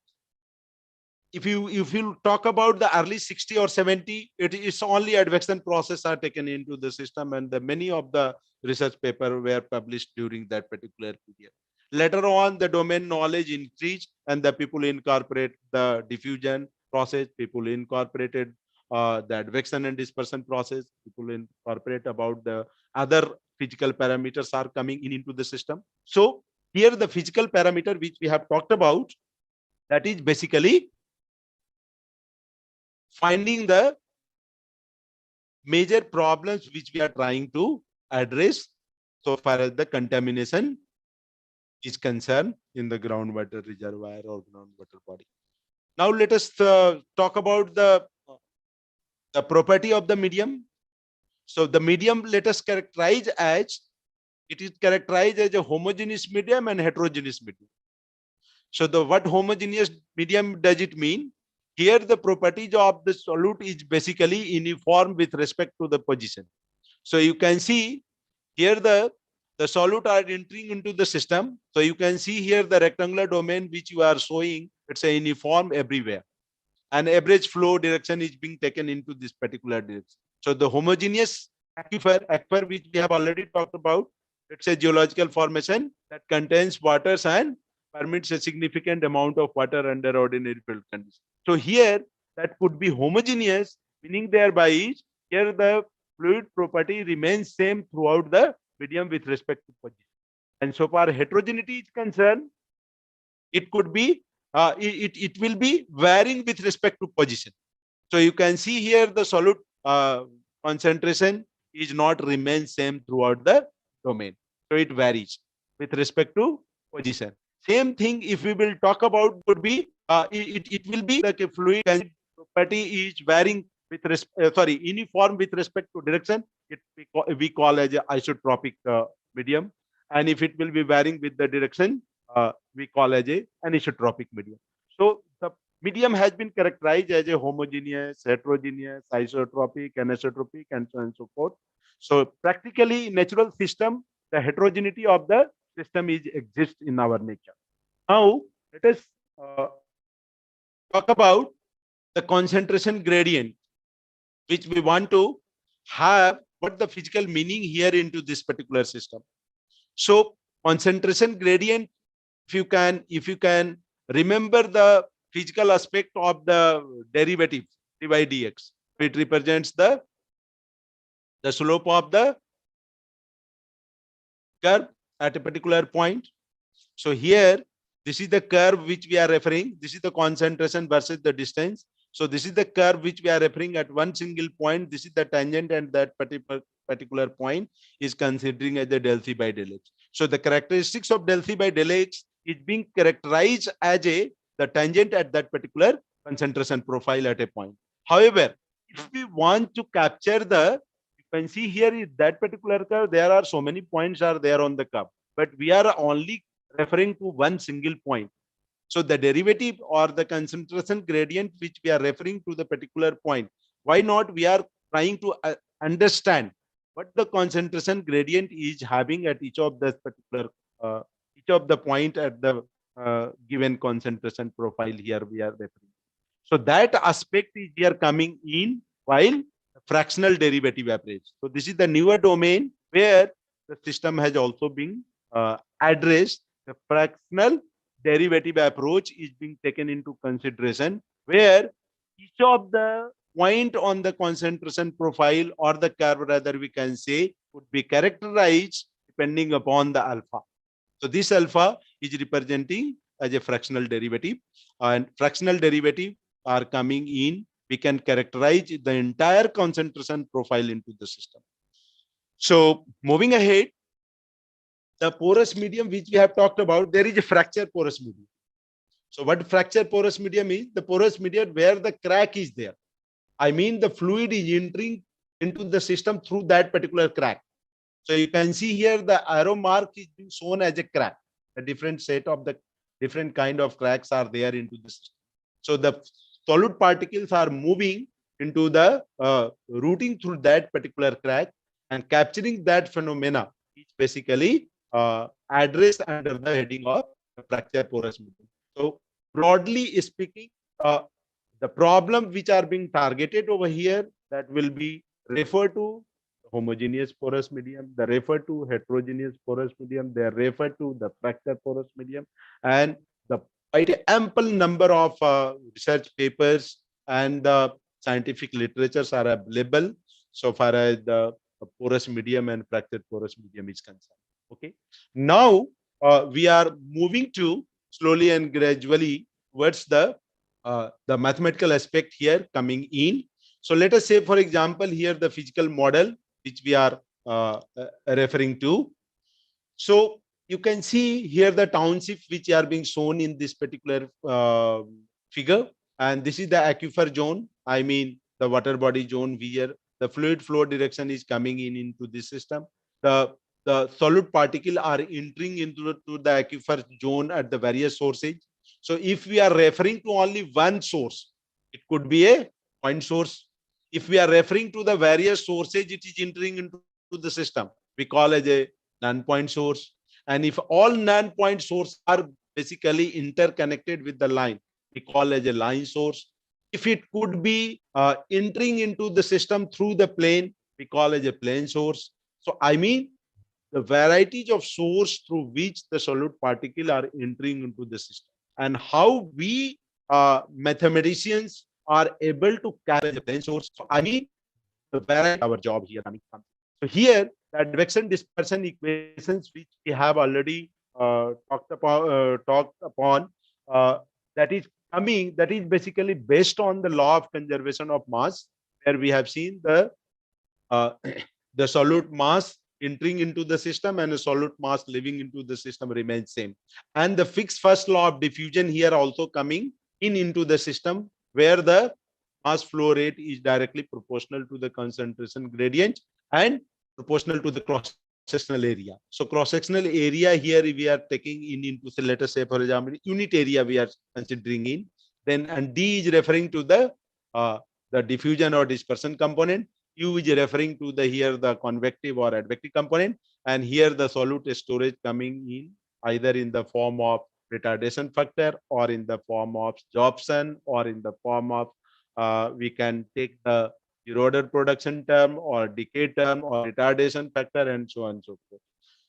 if you talk about the early 60 or 70, it is only advection process are taken into the system, and many of the research paper were published during that particular period. Later on, the domain knowledge increased and the people incorporate the diffusion process, people incorporated the advection and dispersion process, people incorporate about the other physical parameters are coming into the system. So here the physical parameter which we have talked about, that is basically finding the major problems which we are trying to address so far as the contamination is concerned in the groundwater reservoir or groundwater body. Now let us talk about the property of the medium. So the medium, let us characterize as, it is characterized as a homogeneous medium and heterogeneous medium. So what homogeneous medium does it mean? Here the properties of the solute is basically uniform with respect to the position. So you can see here the solute are entering into the system. So you can see here the rectangular domain which you are showing, it's a uniform everywhere. And average flow direction is being taken into this particular direction. So the homogeneous aquifer which we have already talked about, it's a geological formation that contains waters and permits a significant amount of water under ordinary field conditions. So here that could be homogeneous, meaning thereby is here the fluid property remains same throughout the medium with respect to position. And so far heterogeneity is concerned, it could be it will be varying with respect to position. So you can see here the solute concentration is not remain same throughout the domain. So it varies with respect to position. Same thing if we will talk about would be it will be like a fluid property is varying with uniform with respect to direction. It we call as a isotropic medium, and if it will be varying with the direction, we call as a anisotropic medium. So the medium has been characterized as a homogeneous, heterogeneous, isotropic, anisotropic, and so on and so forth. So practically natural system, the heterogeneity of the system is exists in our nature. Now let us talk about the concentration gradient, which we want to have what the physical meaning here into this particular system. So concentration gradient, if you can remember the physical aspect of the derivative d by dx, it represents the slope of the curve at a particular point. So here, this is the curve which we are referring. This is the concentration versus the distance. So this is the curve which we are referring at one single point. This is the tangent, and that particular point is considering as the del C by del H. So the characteristics of del C by del H is being characterized as the tangent at that particular concentration profile at a point. However, if we want to capture you can see here is that particular curve, there are so many points are there on the curve, but we are only referring to one single point. So the derivative or the concentration gradient which we are referring to the particular point, why not we are trying to understand what the concentration gradient is having at each of the particular each of the point at the given concentration profile here we are referring. So that aspect is here coming in while fractional derivative approach. So this is the newer domain where the system has also been addressed. The fractional derivative approach is being taken into consideration, where each of the point on the concentration profile or the curve, rather we can say, would be characterized depending upon the alpha. So this alpha is representing as a fractional derivative, and fractional derivative are coming in. We can characterize the entire concentration profile into the system. So moving ahead, the porous medium which we have talked about, there is a fracture porous medium. So what fracture porous medium is? The porous medium where the crack is there. I mean the fluid is entering into the system through that particular crack. So you can see here the arrow mark is being shown as a crack. A different set of the different kind of cracks are there into the system. So the solid particles are moving into the routing through that particular crack, and capturing that phenomena is basically addressed under the heading of fracture porous medium. So broadly speaking, the problem which are being targeted over here, that will be referred to homogeneous porous medium, they refer to heterogeneous porous medium, they refer to the fracture porous medium, and the quite ample number of research papers and the scientific literatures are available so far as the porous medium and fracture porous medium is concerned. Okay, now we are moving to slowly and gradually towards the mathematical aspect here coming in. So let us say, for example, here the physical model which we are referring to. So you can see here the townships which are being shown in this particular figure, and this is the aquifer zone. I mean the water body zone where the fluid flow direction is coming in into this system. The solid particle are entering into the aquifer zone at the various sources. So if we are referring to only one source, it could be a point source. If we are referring to the various sources, it is entering into into the system, we call as a non-point source. And if all non-point sources are basically interconnected with the line, we call as a line source. If it could be entering into the system through the plane, we call as a plane source. So I mean, the varieties of source through which the solute particle are entering into the system, and how we mathematicians are able to carry the plane source. So I mean, the variety our job here coming from. So here, the advection dispersion equations which we have already talked upon, uh, that is coming, that is basically based on the law of conservation of mass, where we have seen uh, the solute mass entering into the system and the solute mass leaving into the system remains same. And the fixed first law of diffusion here also coming in into the system, where the mass flow rate is directly proportional to the concentration gradient and proportional to the cross-sectional area. So cross-sectional area here we are taking in into, say, let us say, for example, unit area we are considering in. Then, and D is referring to the diffusion or dispersion component. U is referring to the here the convective or advective component, and here the solute storage coming in either in the form of retardation factor or in the form of absorption or in the form of we can take the zero-order production term or decay term or retardation factor and so on and so forth.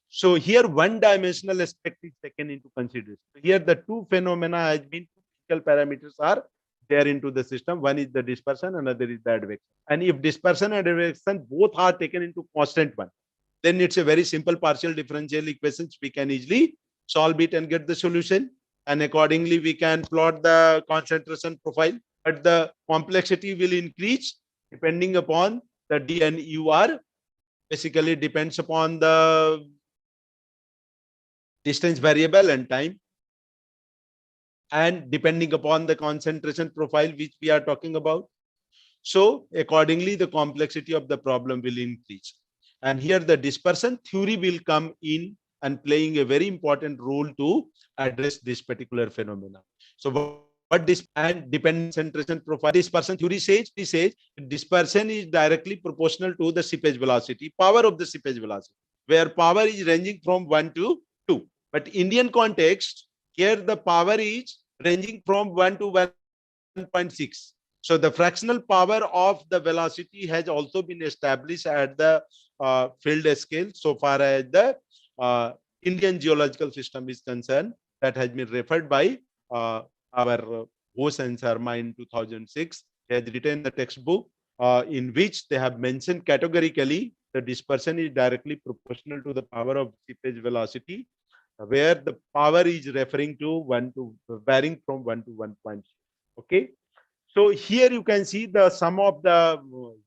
So here one-dimensional aspect is taken into consideration. Here the two phenomena has been, physical parameters are there into the system. One is the dispersion, another is the advection. And if dispersion and advection both are taken into constant one, then it's a very simple partial differential equations. We can easily solve it and get the solution. And accordingly, we can plot the concentration profile. But the complexity will increase depending upon the D and U are basically depends upon the distance variable and time, and depending upon the concentration profile which we are talking about. So accordingly, the complexity of the problem will increase. And here the dispersion theory will come in and playing a very important role to address this particular phenomena. So what this and dependent concentration profile dispersion theory says dispersion is directly proportional to the seepage velocity, power of the seepage velocity, where power is ranging from 1 to 2. But Indian context, here the power is ranging from 1 to 1.6. So the fractional power of the velocity has also been established at the field scale so far as the Indian geological system is concerned. That has been referred by our Bose and Sharma in 2006. They had written the textbook in which they have mentioned categorically the dispersion is directly proportional to the power of seepage velocity, where the power is referring to 1 to varying from 1 to 1.6. Okay. So here you can see the sum of the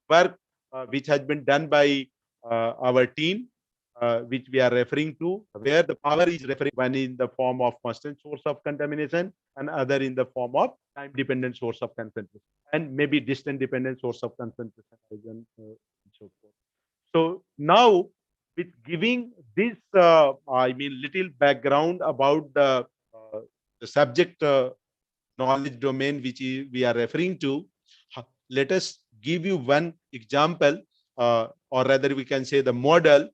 work which has been done by our team, which we are referring to, where the power is referring one in the form of constant source of contamination and other in the form of time dependent source of concentration and maybe distant dependent source of concentration and so forth. So now, with giving this, I mean, little background about the subject knowledge domain which we are referring to, let us give you one example, or rather we can say the model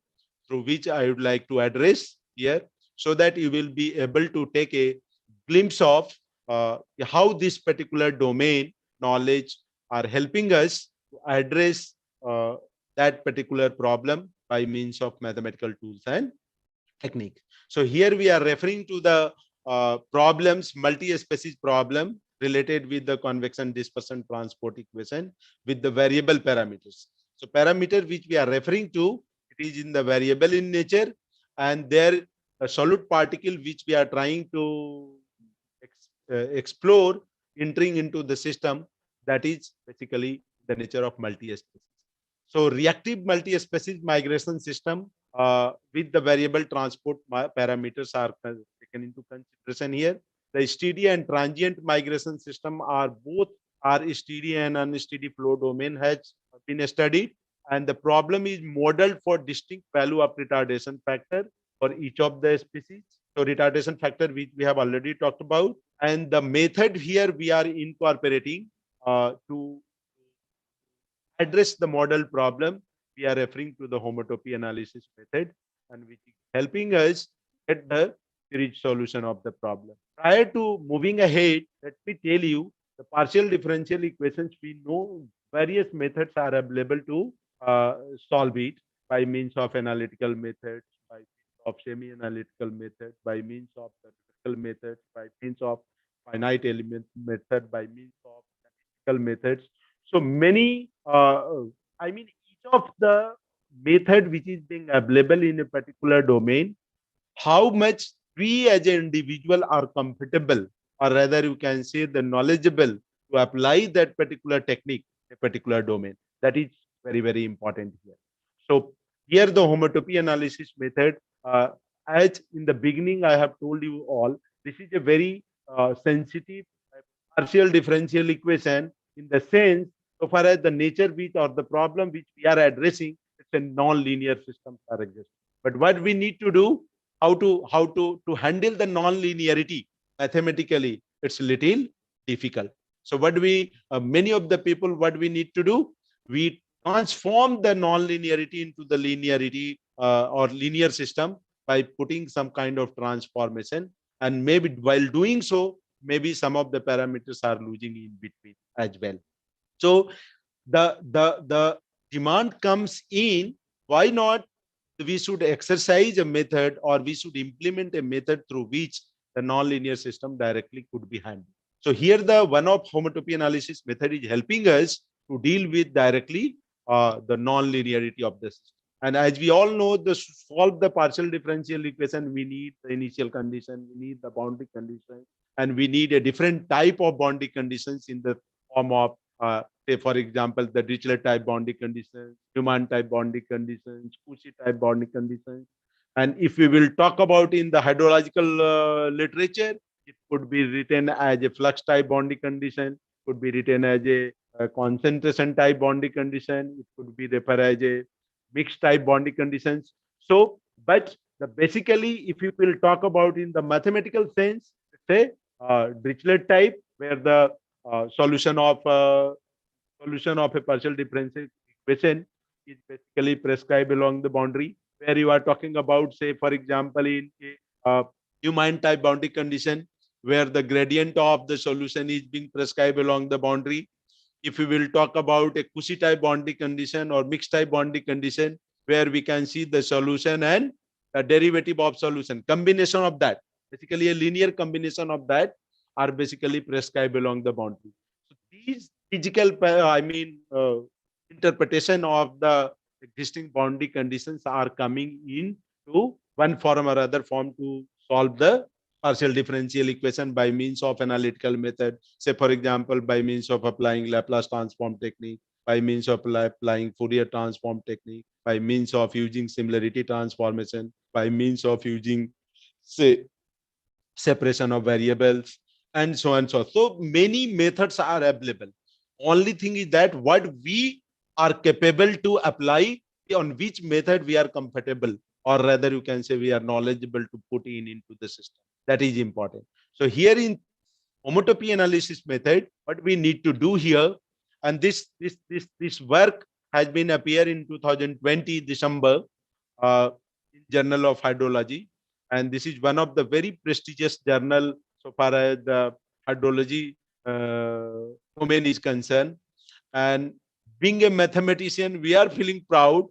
through which I would like to address here, so that you will be able to take a glimpse of how this particular domain knowledge are helping us to address that particular problem by means of mathematical tools and technique. So here we are referring to the problems, multi-species problem related with the convection dispersion transport equation with the variable parameters. So parameter which we are referring to, it is in the variable in nature, and there a solute particle which we are trying to explore entering into the system, that is basically the nature of multi-species. So reactive multi-species migration system with the variable transport parameters are taken into consideration here. The steady and transient migration system are both steady and unsteady flow domain has been studied, and the problem is modeled for distinct value of retardation factor for each of the species. So retardation factor which we have already talked about, and the method here we are incorporating to address the model problem we are referring to the homotopy analysis method, and which is helping us get the series solution of the problem. Prior to moving ahead, let me tell you the partial differential equations. We know various methods are available to solve it by means of analytical methods, by means of semi-analytical method, by means of theoretical methods, by means of finite element method, by means of statistical methods. So many, I mean, each of the method which is being available in a particular domain, how much we as an individual are comfortable, or rather you can say the knowledgeable to apply that particular technique, a particular domain. That is very, very important here. So here the homotopy analysis method, as in the beginning I have told you all, this is a very sensitive partial differential equation, in the sense so far as the nature which or the problem which we are addressing, it's a non-linear system are existing. But what we need to do, how to handle the non-linearity mathematically, it's a little difficult. So what we many of the people, what we need to do, we transform the non-linearity into the linearity or linear system by putting some kind of transformation, and maybe while doing so, maybe some of the parameters are losing in between as well. So the demand comes in, why not we should exercise a method, or we should implement a method through which the nonlinear system directly could be handled. So here the one of homotopy analysis method is helping us to deal with directly the non-linearity of the system. And as we all know, to solve the partial differential equation, we need the initial condition, we need the boundary condition, and we need a different type of boundary conditions in the form of, say, for example, the Dirichlet type boundary conditions, Newman type boundary conditions, Cauchy type boundary conditions. And if we will talk about in the hydrological literature, it could be written as a flux type boundary condition, could be written as a concentration type boundary condition, it could be referred as a mixed type boundary conditions. So, but basically, if you will talk about in the mathematical sense, say Dirichlet type, where the solution of a partial differential equation is basically prescribed along the boundary, where you are talking about, say, for example, in a Newman type boundary condition, where the gradient of the solution is being prescribed along the boundary. If we will talk about a Cauchy type boundary condition or mixed type boundary condition, where we can see the solution and the derivative of solution, combination of that, basically a linear combination of that, are basically prescribed along the boundary. So these physical, interpretation of the existing boundary conditions are coming in to one form or other form to solve the partial differential equation by means of analytical method. Say, for example, by means of applying Laplace transform technique, by means of applying Fourier transform technique, by means of using similarity transformation, by means of using, say, separation of variables, and so on and so on. So many methods are available. Only thing is that what we are capable to apply, on which method we are comfortable, or rather you can say we are knowledgeable to put in into the system. That is important. So here in homotopy analysis method, what we need to do here, and this work has been appear in 2020 December in Journal of Hydrology, and this is one of the very prestigious journal so far as the hydrology domain is concerned. And being a mathematician, we are feeling proud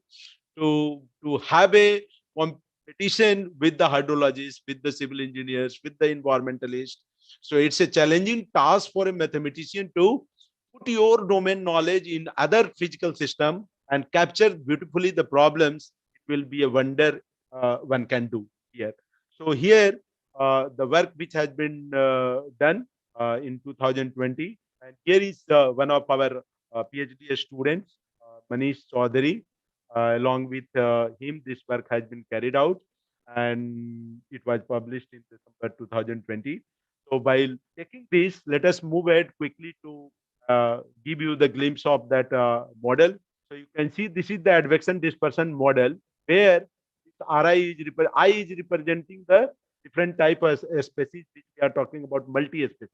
to have a competition with the hydrologists, with the civil engineers, with the environmentalists. So it's a challenging task for a mathematician to put your domain knowledge in other physical system and capture beautifully the problems. It will be a wonder one can do here. So here, the work which has been done in 2020, and here is one of our PhD students, Manish Chaudhary. Along with him, this work has been carried out, and it was published in December 2020. So while taking this, let us move ahead quickly to give you the glimpse of that model. So you can see this is the advection dispersion model, where I is representing the different type of species which we are talking about, multi-species.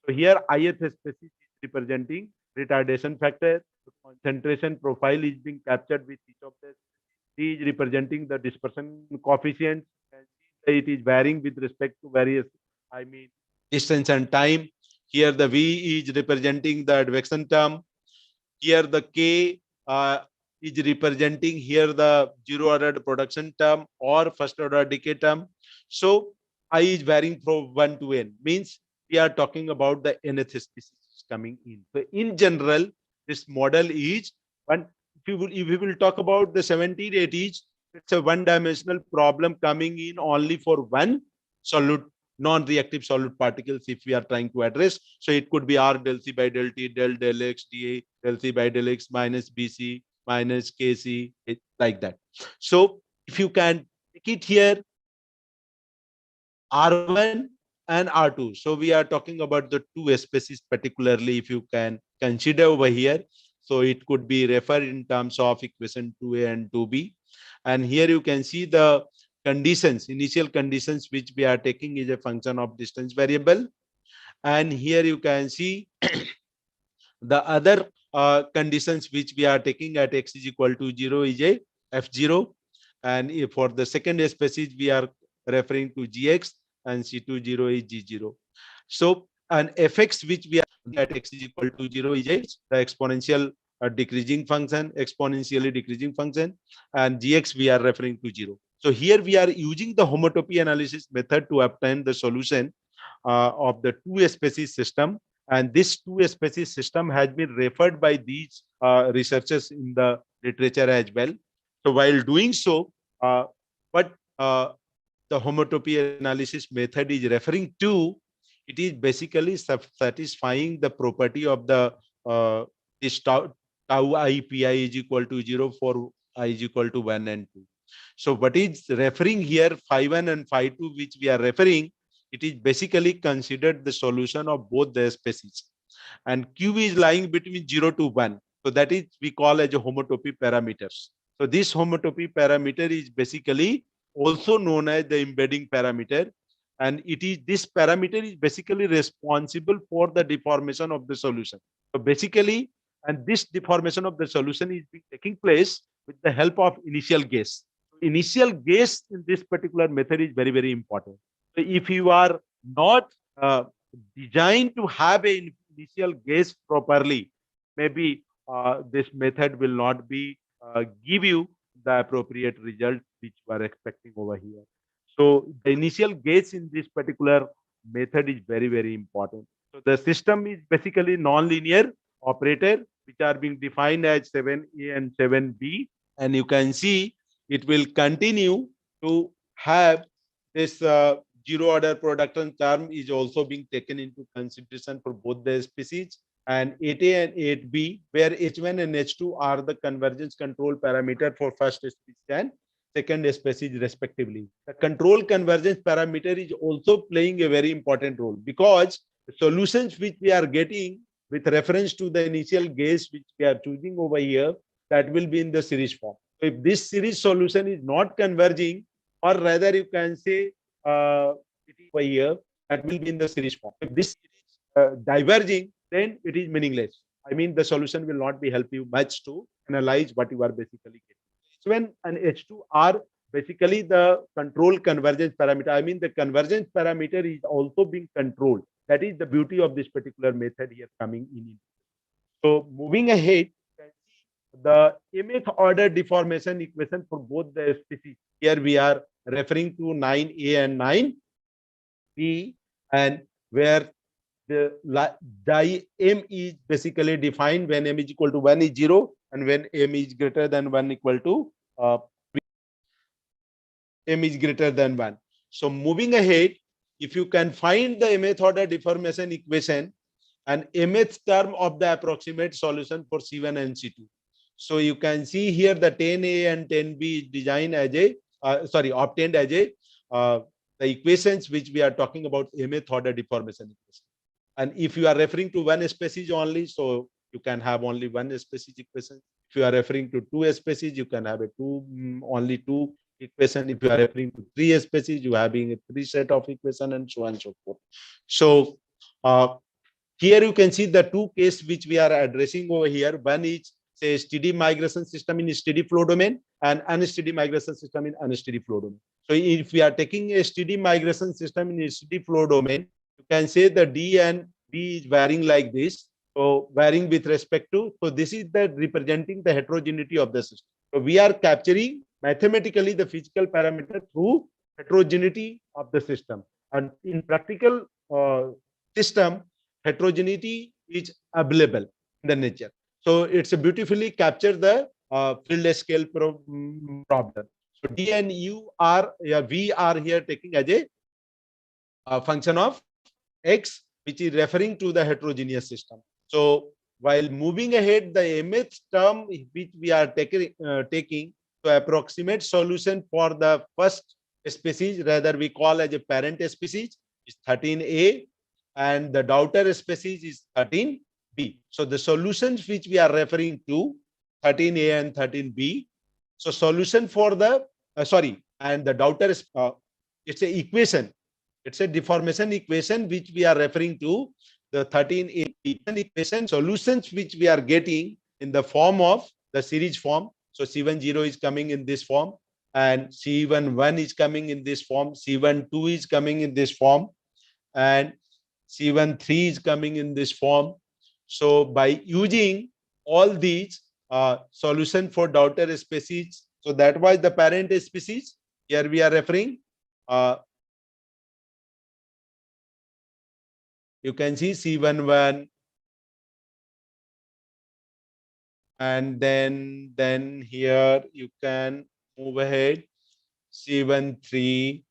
So here ith species is representing retardation factor. The concentration profile is being captured with each of the D is representing the dispersion coefficient, and it is varying with respect to various, I mean, distance and time. Here the V is representing the advection term. Here the K is representing here the zero order production term or first order decay term. So I is varying from 1 to n, means we are talking about the nth species coming in. So in general, this model is one. If we will talk about the 1780s, it's a one-dimensional problem coming in only for one solute, non-reactive solute particles if we are trying to address. So it could be R del C by del T, del X, dA, del C by del X minus BC minus KC, like that. So if you can take it here, R1 and R2. So we are talking about the two species particularly, if you can consider over here. So it could be referred in terms of equation 2A and 2B. And here you can see the conditions, initial conditions, which we are taking is a function of distance variable. And here you can see the other conditions which we are taking at x is equal to 0 is a F0. And if for the second species, we are referring to Gx, and C20 is G0. So an fx which we are at x is equal to 0 is the exponential decreasing function, exponentially decreasing function, and Gx we are referring to 0. So here we are using the homotopy analysis method to obtain the solution of the two species system. And this two species system has been referred by these researchers in the literature as well. So while doing so, what the homotopy analysis method is referring to, it is basically satisfying the property of the this tau I pi is equal to 0 for I is equal to 1 and 2. So what is referring here, phi 1 and phi 2, which we are referring, it is basically considered the solution of both the species. And Q is lying between 0 to 1. So that is we call as a homotopy parameters. So this homotopy parameter is basically also known as the embedding parameter. And it is this parameter is basically responsible for the deformation of the solution. So basically, and this deformation of the solution is taking place with the help of initial guess. Initial guess in this particular method is very, very important. So if you are not designed to have an initial guess properly, maybe this method will not be give you the appropriate result which you are expecting over here. So the initial guess in this particular method is very, very important. So the system is basically non-linear operator, which are being defined as 7A and 7B. And you can see it will continue to have this zero order production term is also being taken into consideration for both the species, and 8A and 8B, where H1 and H2 are the convergence control parameter for first species and second species respectively. The control convergence parameter is also playing a very important role, because the solutions which we are getting with reference to the initial guess which we are choosing over here, that will be in the series form. So if this series solution is not converging, or rather you can say it is over here, that will be in the series form. If this is diverging, then it is meaningless. I mean, the solution will not be help you much to analyze what you are basically getting. H1 and H2 are basically the control convergence parameter. I mean, the convergence parameter is also being controlled. That is the beauty of this particular method here coming in. So moving ahead, the mth order deformation equation for both the species. Here we are referring to 9A and 9B, and where the M is basically defined when M is equal to 1 is 0, and when M is greater than 1 equal to M is greater than 1. So moving ahead, if you can find the mth order deformation equation and mth term of the approximate solution for C1 and C2. So you can see here the 10A and 10B is designed as a, obtained as a, the equations which we are talking about mth order deformation equation. And if you are referring to one species only, so you can have only one species equation. If you are referring to two species, you can have a only two equation. If you are referring to three species, you are having a three set of equation, and so on and so forth. So here you can see the two cases which we are addressing over here. One is say steady migration system in steady flow domain and unsteady migration system in unsteady flow domain. So if we are taking a steady migration system in a steady flow domain, you can say the D and B is varying like this. So varying with respect to, so this is the representing the heterogeneity of the system. So we are capturing mathematically the physical parameter through heterogeneity of the system. And in practical system, heterogeneity is available in the nature. So it's a beautifully capture the field scale problem. So D and U are, we are here taking as a function of X, which is referring to the heterogeneous system. So while moving ahead, the mth term which we are taking to approximate solution for the first species, rather we call as a parent species, is 13A, and the daughter species is 13B. So the solutions which we are referring to, 13A and 13B. So solution for the, and the daughter, it's a equation. It's a deformation equation which we are referring to, the 13A equation solutions which we are getting in the form of the series form. So C10 is coming in this form, and C11 is coming in this form, C12 is coming in this form, and C13 is coming in this form. So by using all these solution for daughter species, so that was the parent species. Here we are referring. You can see C11, and then here you can move ahead C13.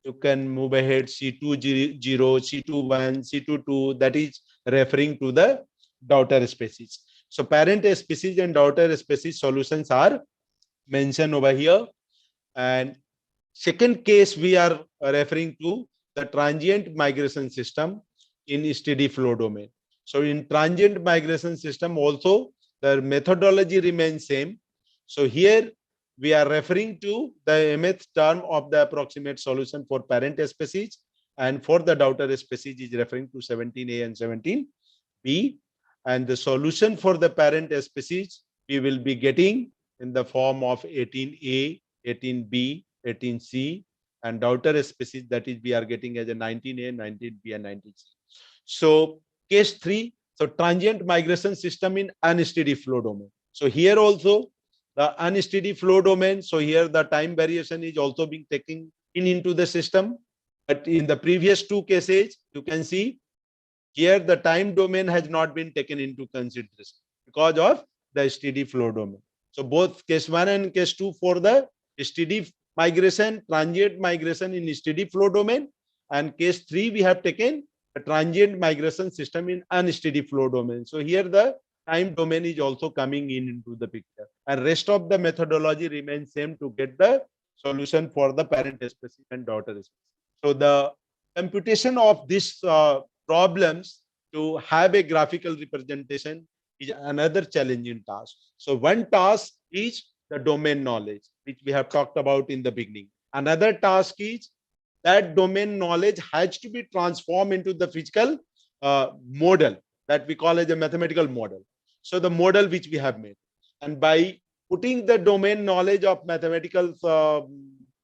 You can move ahead C20, C21, C22. That is referring to the daughter species. So parent species and daughter species solutions are mentioned over here. And second case we are referring to the transient migration system in steady flow domain. So in transient migration system also the methodology remains same. So here we are referring to the mth term of the approximate solution for parent species, and for the daughter species is referring to 17A and 17B. And the solution for the parent species we will be getting in the form of 18A, 18B, 18C, and daughter species, that is we are getting as a 19A, 19B, and 19C. So case 3, so transient migration system in unsteady flow domain. So here also the unsteady flow domain, so here the time variation is also being taken into the system. But in the previous two cases, you can see here the time domain has not been taken into consideration because of the steady flow domain. So both case 1 and case 2 for the steady migration, transient migration in steady flow domain, and case 3 we have taken a transient migration system in unsteady flow domain. So here the time domain is also coming into the picture, and rest of the methodology remains same to get the solution for the parent species and daughter species. So the computation of these problems to have a graphical representation is another challenging task. So one task is the domain knowledge, which we have talked about in the beginning. Another task is that domain knowledge has to be transformed into the physical model that we call as a mathematical model. So the model which we have made, and by putting the domain knowledge of mathematical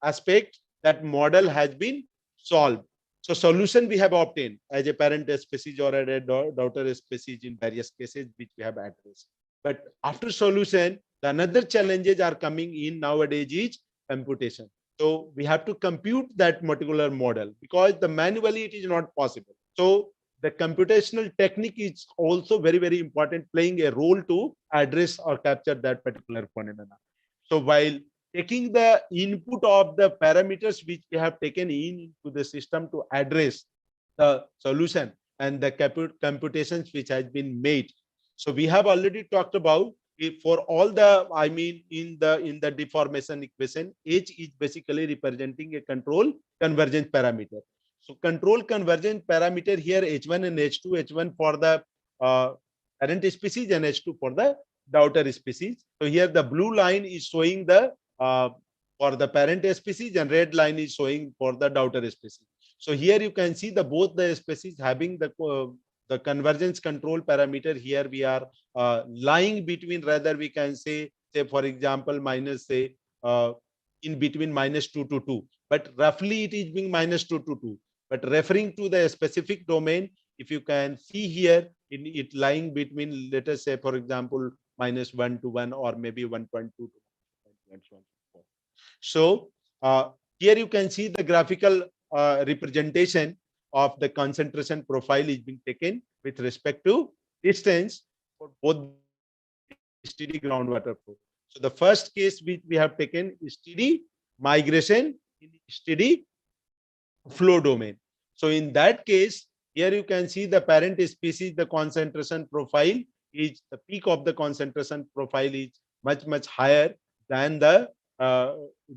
aspect, that model has been solved. So solution we have obtained as a parent species or a daughter species in various cases which we have addressed. But after solution, the another challenges are coming in nowadays is computation. So we have to compute that particular model because the manually it is not possible. So the computational technique is also very, very important, playing a role to address or capture that particular phenomena. So while taking the input of the parameters which we have taken into the system to address the solution and the computations which has been made. So we have already talked about for all the, I mean, in the deformation equation, H is basically representing a control convergence parameter. So control convergence parameter here, H1 and H2, H1 for the parent species and H2 for the daughter species. So here the blue line is showing the for the parent species and red line is showing for the daughter species. So here you can see the both the species having the the convergence control parameter here we are lying between, rather we can say for example, minus say in between -2 to 2, but roughly it is being -2 to 2. But referring to the specific domain, if you can see here, in it lying between, let us say, for example, -1 to 1 or maybe 1.2 to 1.1. So here you can see the graphical representation of the concentration profile is being taken with respect to distance for both steady groundwater flow. So the first case which we have taken is steady migration in steady flow domain. So in that case, here you can see the parent species, the concentration profile is, the peak of the concentration profile is much higher than the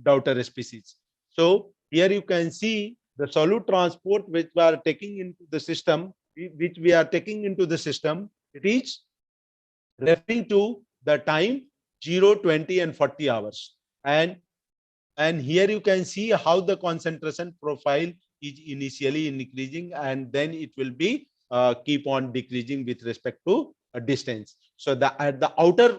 daughter species. So here you can see the solute transport which we are taking into the system, which we are taking into the system, it is referring to the time 0, 20 and 40 hours. And here you can see how the concentration profile is initially increasing, and then it will be keep on decreasing with respect to a distance. So at the outer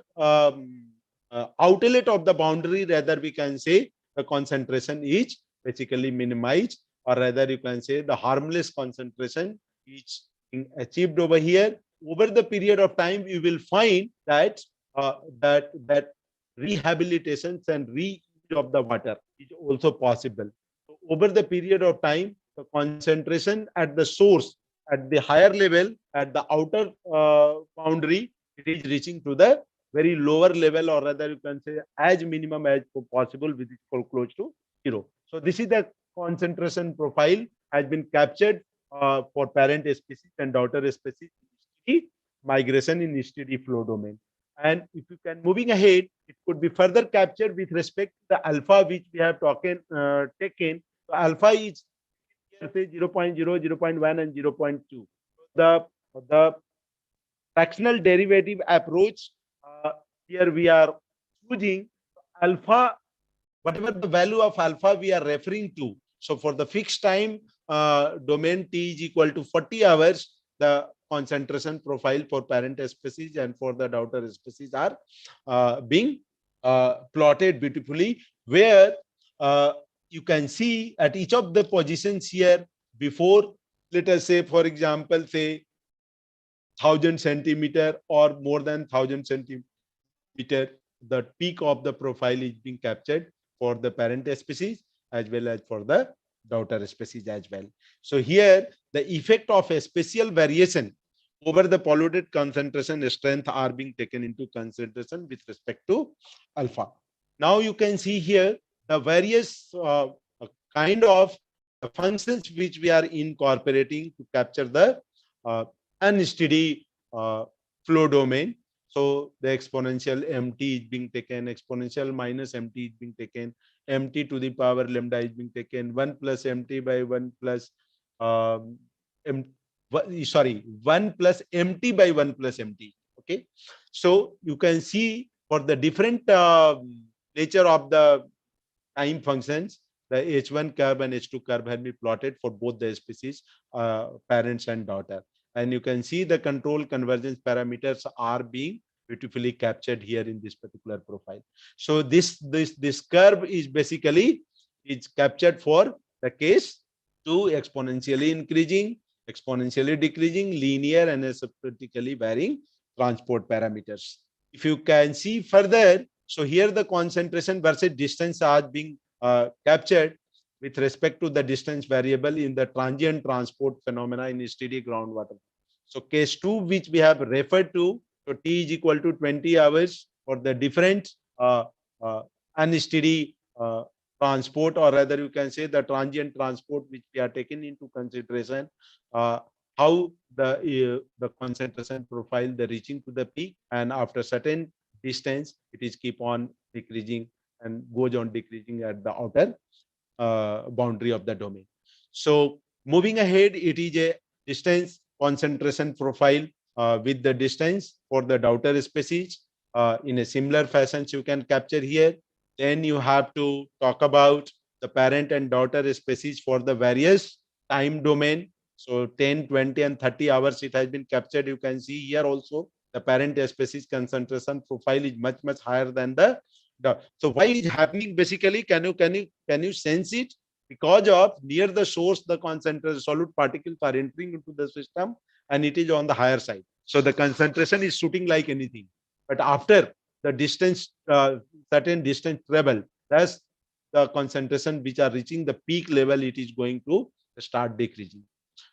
outlet of the boundary, rather we can say the concentration is basically minimized, or rather you can say the harmless concentration is being achieved over here. Over the period of time, you will find that that rehabilitations and reuse of the water is also possible. So over the period of time, the concentration at the source, at the higher level, at the outer boundary, it is reaching to the very lower level, or rather you can say as minimum as possible, which is close to 0. So this is the concentration profile has been captured for parent species and daughter species migration in steady flow domain. And if you can moving ahead, it could be further captured with respect to the alpha which we have taken. So alpha is say 0.0, 0.1 and 0.2. The fractional derivative approach, here we are choosing alpha, whatever the value of alpha we are referring to. So for the fixed time domain t is equal to 40 hours, the concentration profile for parent species and for the daughter species are being plotted beautifully, where you can see at each of the positions here before, let us say, for example, say 1000 centimeter or more than 1000 centimeter, the peak of the profile is being captured for the parent species as well as for the daughter species as well. So here the effect of a spatial variation over the polluted concentration strength are being taken into consideration with respect to alpha. Now you can see here the various kind of functions which we are incorporating to capture the unsteady flow domain. So the exponential mt is being taken, exponential minus mt is being taken, mt to the power lambda is being taken, 1 plus mt by 1 plus 1 plus mt by 1 plus mt. Okay, so you can see for the different nature of the time functions, the H1 curve and H2 curve have been plotted for both the species, parents and daughter. And you can see the control convergence parameters are being beautifully captured here in this particular profile. So this curve is basically captured for the case 2 exponentially increasing, exponentially decreasing, linear and asymptotically varying transport parameters. If you can see further, so here the concentration versus distance are being captured with respect to the distance variable in the transient transport phenomena in steady groundwater. So case 2, which we have referred to, so t is equal to 20 hours for the different unsteady transport, or rather you can say the transient transport which we are taking into consideration, how the concentration profile, the reaching to the peak, and after certain distance it is keep on decreasing and goes on decreasing at the outer boundary of the domain. So moving ahead, it is a distance concentration profile with the distance for the daughter species in a similar fashion you can capture here. Then you have to talk about the parent and daughter species for the various time domain So 10, 20, and 30 hours it has been captured. You can see here also the parent species concentration profile is much, much higher than the. So why is happening basically? Can you sense it? Because of near the source, the concentrated solute particles are entering into the system and it is on the higher side. So the concentration is shooting like anything. But after the distance, certain distance travel, that's the concentration which are reaching the peak level, it is going to start decreasing.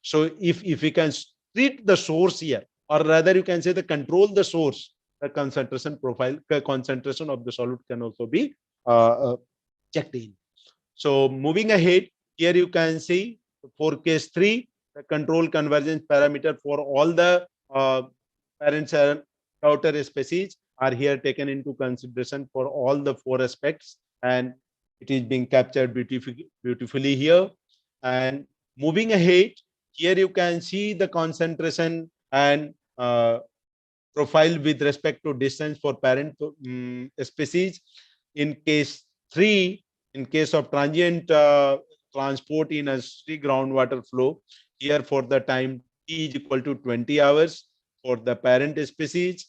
So if we can treat the source here, or rather you can say the control the source, the concentration profile, the concentration of the solute can also be checked in. So moving ahead, here you can see for case 3, the control convergence parameter for all the parents and daughter species are here taken into consideration for all the 4 aspects, and it is being captured beautifully here. And moving ahead, here you can see the concentration and profile with respect to distance for parent species. In case 3, in case of transient transport in a steady groundwater flow, here for the time t is equal to 20 hours for the parent species,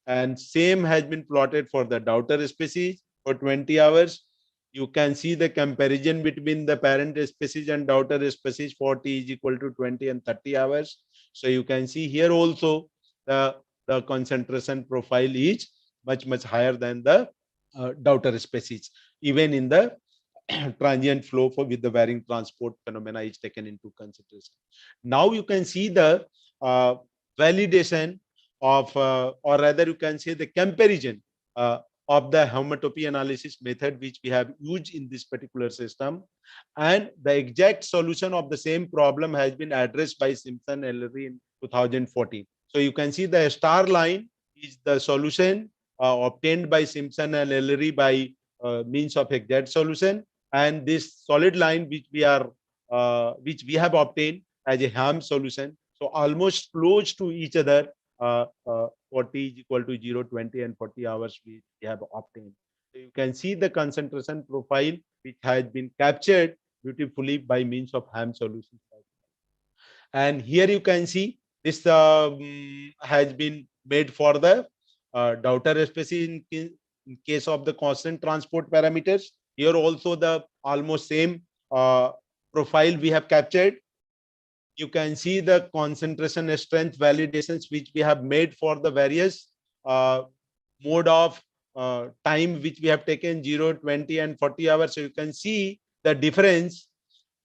and same has been plotted for the daughter species for 20 hours. You can see the comparison between the parent species and daughter species for t is equal to 20 and 30 hours. So you can see here also the concentration profile is much, much higher than the daughter species, even in the transient flow with the varying transport phenomena is taken into consideration. Now you can see the validation of, or rather you can say the comparison of the homotopy analysis method which we have used in this particular system, and the exact solution of the same problem has been addressed by Simpson and Ellery in 2014. So you can see the star line is the solution obtained by Simpson and Ellery by means of exact solution, and this solid line which we have obtained as a Ham solution. So almost close to each other. 40 is equal to 0, 20, and 40 hours we have obtained. So you can see the concentration profile which has been captured beautifully by means of Ham solution. And here you can see this has been made for the daughter species in case of the constant transport parameters. Here also the almost same profile we have captured. You can see the concentration strength validations which we have made for the various mode of time which we have taken 0, 20, and 40 hours. So you can see the difference.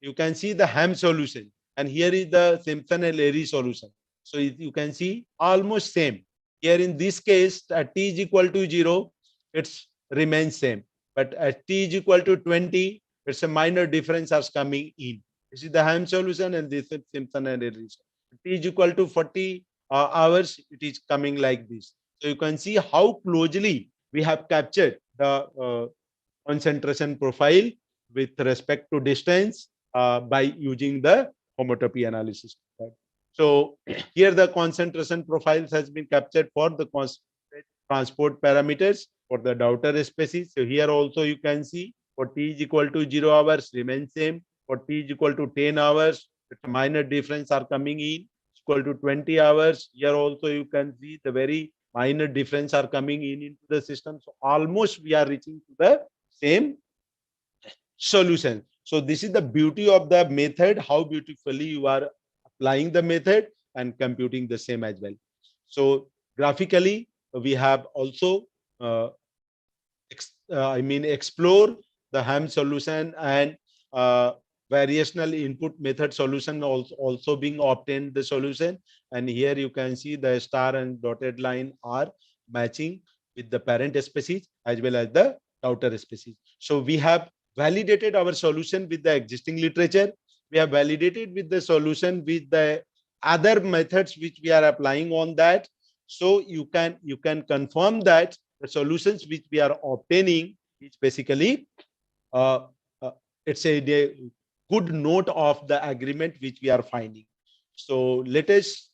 You can see the Ham solution, and here is the Simpson and Ellery solution. So you can see almost same. Here in this case, at t is equal to 0, it's remains same. But at t is equal to 20, it's a minor difference as coming in. This is the Ham solution, and this is Simpson and Ellery. T is equal to 40 hours, it is coming like this. So you can see how closely we have captured the concentration profile with respect to distance by using the homotopy analysis. So here the concentration profiles has been captured for the transport parameters for the daughter species. So here also you can see for t is equal to 0 hours remains same. For t is equal to 10 hours, minor difference are coming in. Equal to 20 hours. Here also you can see the very minor difference are coming in into the system. So almost we are reaching to the same solution. So this is the beauty of the method, how beautifully you are applying the method and computing the same as well. So graphically, we have also explore the Ham solution and variational input method solution also being obtained the solution. And here you can see the star and dotted line are matching with the parent species as well as the daughter species. So we have validated our solution with the existing literature. We have validated with the solution with the other methods which we are applying on that. So you can confirm that the solutions which we are obtaining is basically it's a good note of the agreement which we are finding. So let us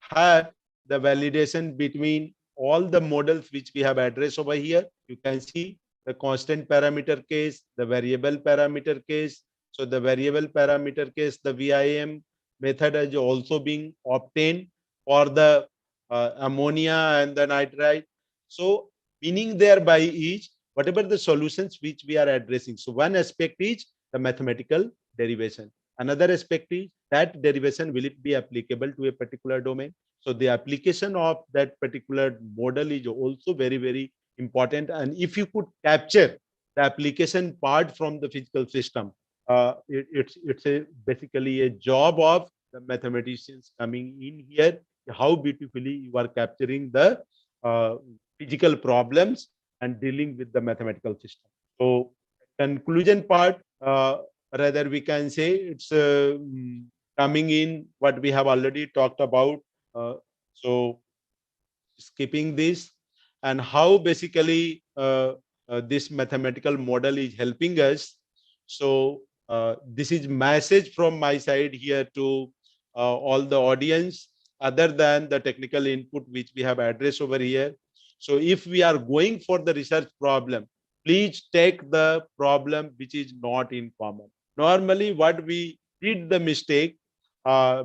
have the validation between all the models which we have addressed over here. You can see the constant parameter case, the variable parameter case. So the variable parameter case, the VIM, method is also being obtained for the ammonia and the nitrite. So meaning thereby is whatever the solutions which we are addressing. So one aspect is the mathematical derivation. Another aspect is that derivation, will it be applicable to a particular domain? So the application of that particular model is also very, very important. And if you could capture the application part from the physical system, it's a basically a job of the mathematicians coming in here, how beautifully you are capturing the physical problems and dealing with the mathematical system. So conclusion part, rather we can say it's coming in what we have already talked about. So skipping this, and how basically this mathematical model is helping us. So this is message from my side here to all the audience, other than the technical input which we have addressed over here. So if we are going for the research problem, please take the problem which is not in common. Normally what we did the mistake,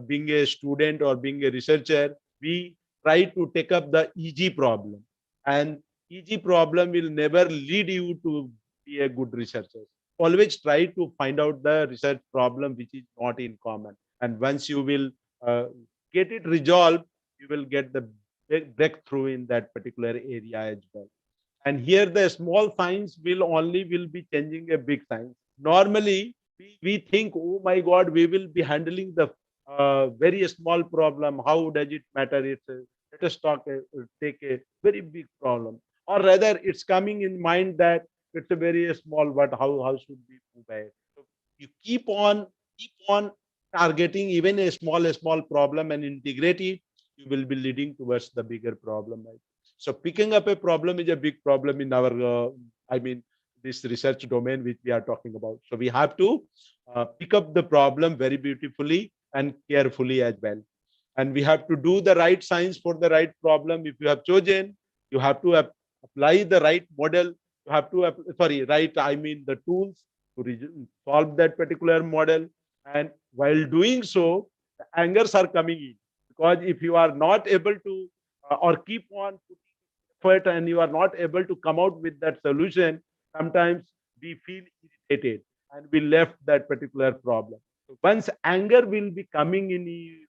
being a student or being a researcher, we try to take up the easy problem, and easy problem will never lead you to be a good researcher. Always try to find out the research problem which is not in common, and once you will uh, get it resolved, you will get the breakthrough in that particular area as well. And here the small science will be changing a big science. Normally we think, oh my god, we will be handling the very small problem, how does it matter, let us take a very big problem, or rather it's coming in mind that it's a very small, but how should we move ahead. So you keep on targeting even a small problem and integrate it, you will be leading towards the bigger problem. So picking up a problem is a big problem in our, this research domain which we are talking about. So we have to pick up the problem very beautifully and carefully as well. And we have to do the right science for the right problem. If you have chosen, you have to apply the right model. You have to, the tools to solve that particular model. And while doing so, the angers are coming in. Because if you are not able to, or keep on effort and you are not able to come out with that solution, sometimes we feel irritated and we left that particular problem. So once anger will be coming in you,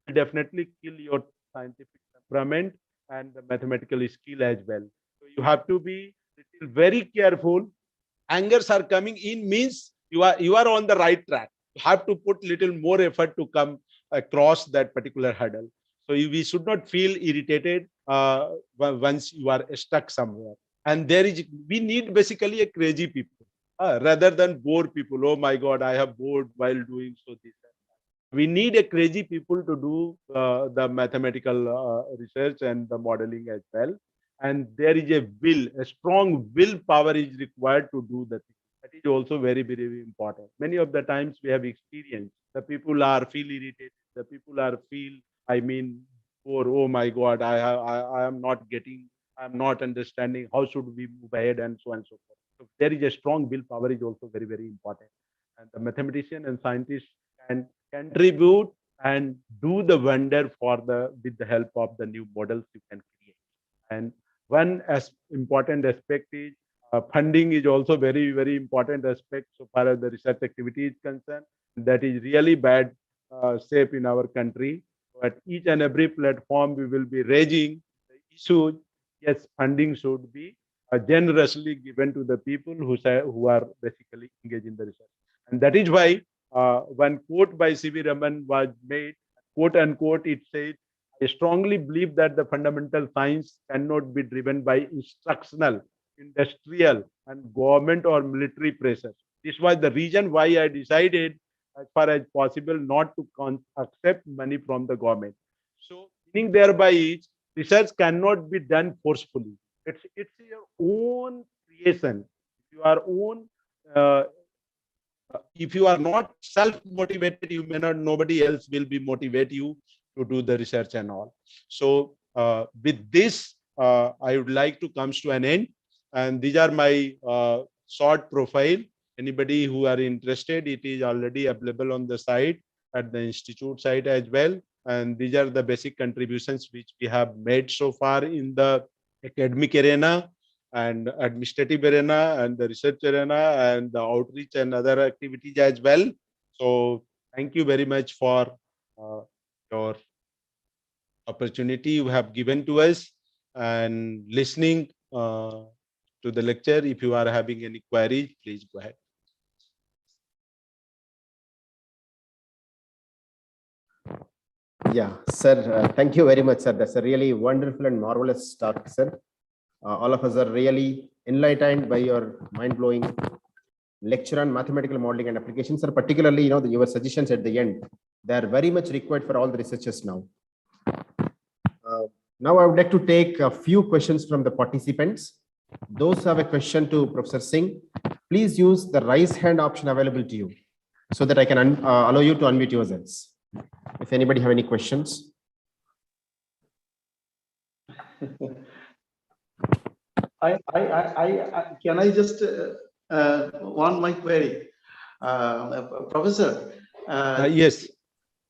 will definitely kill your scientific temperament and the mathematical skill as well. So you have to be very careful. Angers are coming in means you are on the right track. You have to put little more effort to come across that particular hurdle. So we should not feel irritated once you are stuck somewhere. And we need basically a crazy people rather than bored people. Oh my God, I have bored while doing so this. We need a crazy people to do the mathematical research and the modeling as well. And there is a strong willpower is required to do the thing. That is also very, very important. Many of the times we have experienced the people are feel irritated. The people are feel, oh my God, I am not getting, I am not understanding. How should we move ahead and so on and so forth. So there is a strong willpower is also very, very important. And the mathematician and scientists can contribute and do the wonder with the help of the new models you can create. And one important aspect is funding is also very, very important aspect so far as the research activity is concerned. That is really bad shape in our country. So at each and every platform, we will be raising the issue. Yes, funding should be generously given to the people who are basically engaged in the research. And that is why one quote by C.V. Raman was made, quote unquote, it says, I strongly believe that the fundamental science cannot be driven by instructional, industrial, and government or military pressures. This was the reason why I decided, as far as possible, not to accept money from the government. So, meaning thereby is research cannot be done forcefully. It's your own creation, your own. If you are not self-motivated, you may not, nobody else will be motivate you to do the research and all. So with this, I would like to come to an end. And these are my short profile. Anybody who are interested, it is already available on the site. at the institute side as well. And these are the basic contributions which we have made so far in the academic arena and administrative arena and the research arena and the outreach and other activities as well. So thank you very much for your opportunity you have given to us and listening to the lecture. If you are having any queries, please go ahead. Yeah, sir. Thank you very much, sir. That's a really wonderful and marvelous talk, sir. All of us are really enlightened by your mind-blowing lecture on mathematical modeling and applications, sir. Particularly, your suggestions at the end, they are very much required for all the researchers now. Now, I would like to take a few questions from the participants. Those who have a question to Professor Singh, please use the raise hand option available to you so that I can allow you to unmute yourselves. If anybody have any questions. Can I just want my query, Professor? Yes.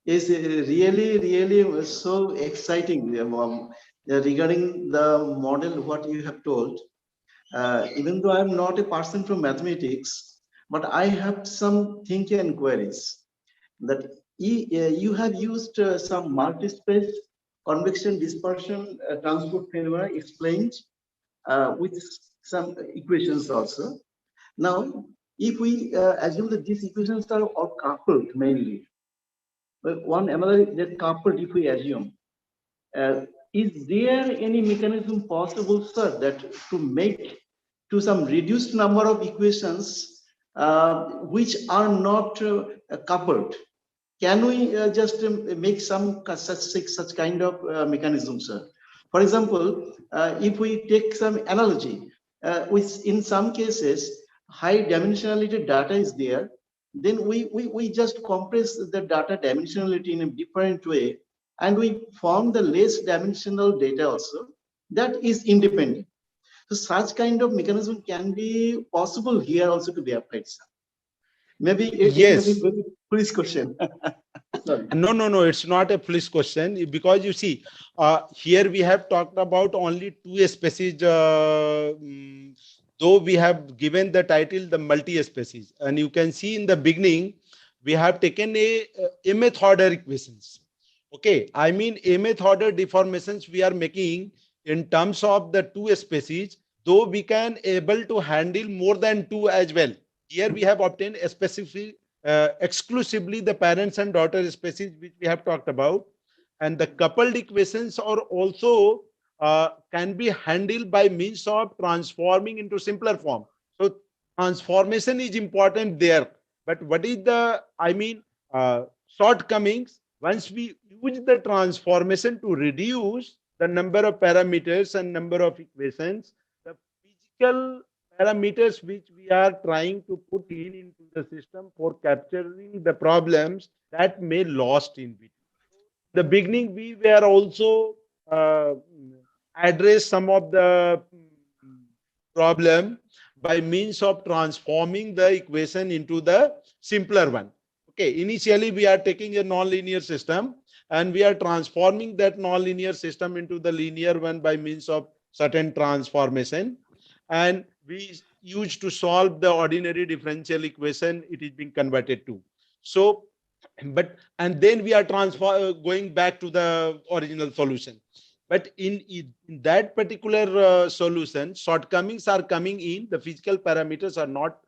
Is really so exciting regarding the model what you have told. Even though I'm not a person from mathematics, but I have some thinking and queries that you have used some multi-space convection dispersion transport failure explained with some equations also. Now, if we assume that these equations are all coupled mainly, but one another that coupled, if we assume, is there any mechanism possible, sir, that to make to some reduced number of equations which are not coupled? Can we just make some such kind of mechanism, sir? For example, if we take some analogy, which in some cases high dimensionality data is there, then we just compress the data dimensionality in a different way, and we form the less dimensional data also that is independent. So such kind of mechanism can be possible here also to be applied, sir. Maybe it may be a very foolish question. No, it's not a foolish question, because you see, here we have talked about only two species, though we have given the title the multi-species, and you can see in the beginning we have taken a mth order equations. Okay, I mean mth order deformations we are making in terms of the two species, though we can able to handle more than two as well. Here we have obtained a specific exclusively the parents and daughter species which we have talked about, and the coupled equations are also can be handled by means of transforming into simpler form. So transformation is important there, but what is the shortcomings? Once we use the transformation to reduce the number of parameters and number of equations, the physical parameters which we are trying to put into the system for capturing the problems that may lost in between. The beginning we were also address some of the problem by means of transforming the equation into the simpler one. Okay, initially we are taking a nonlinear system and we are transforming that nonlinear system into the linear one by means of certain transformation, and we used to solve the ordinary differential equation it is being converted to. So and then we are going back to the original solution. But in that particular solution, shortcomings are coming in. The physical parameters are not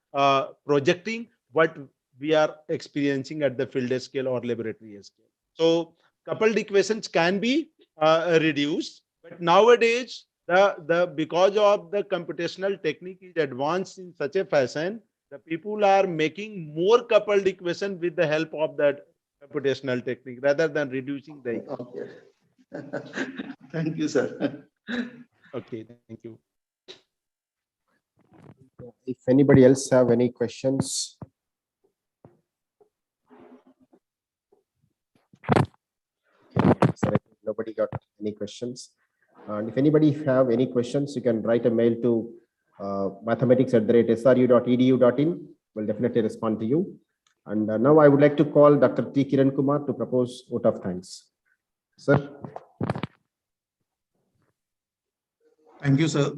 projecting what we are experiencing at the field scale or laboratory scale. So coupled equations can be reduced, but nowadays because of the computational technique is advanced in such a fashion, the people are making more coupled equation with the help of that computational technique rather than reducing the equation. Okay. Thank you, sir. Okay, thank you. If anybody else have any questions. Sir, I think nobody got any questions. And if anybody have any questions, you can write a mail to mathematics@sru.edu.in. We'll definitely respond to you. And now I would like to call Dr. T. Kiran Kumar to propose vote of thanks. Sir. Thank you, sir.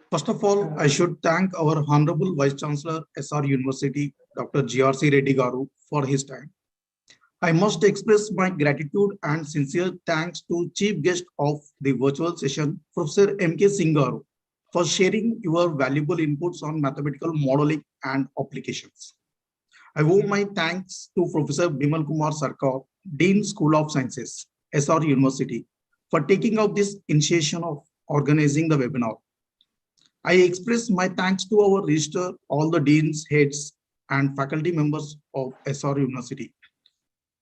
First of all, I should thank our Honorable Vice Chancellor, SR University, Dr. GRC Reddy Garu, for his time. I must express my gratitude and sincere thanks to Chief Guest of the virtual session, Professor M.K. Singh Garu, for sharing your valuable inputs on mathematical modeling and applications. I owe my thanks to Professor Bimal Kumar Sarkar, Dean School of Sciences, SR University, for taking up this initiation of organizing the webinar. I express my thanks to our registrar, all the deans, heads, and faculty members of SR University.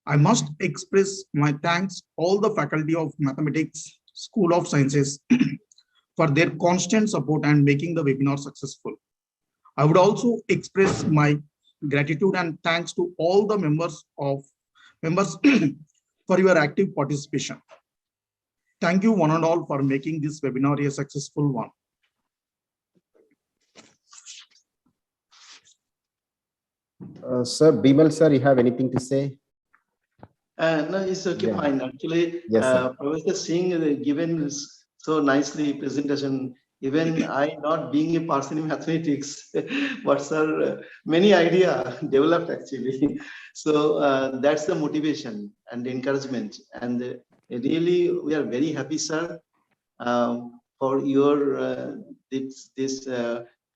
I must express my thanks all the faculty of Mathematics, School of Sciences for their constant support and making the webinar successful. I would also express my gratitude and thanks to all the members for your active participation. Thank you one and all for making this webinar a successful one. Sir, Bimal sir, you have anything to say? No, it's okay, Yeah. fine. Actually, Yes, sir. Professor Singh given so nicely presentation. Even I, not being a person in mathematics, but sir, many idea developed actually. So that's the motivation and the encouragement. And really, we are very happy, sir, for your this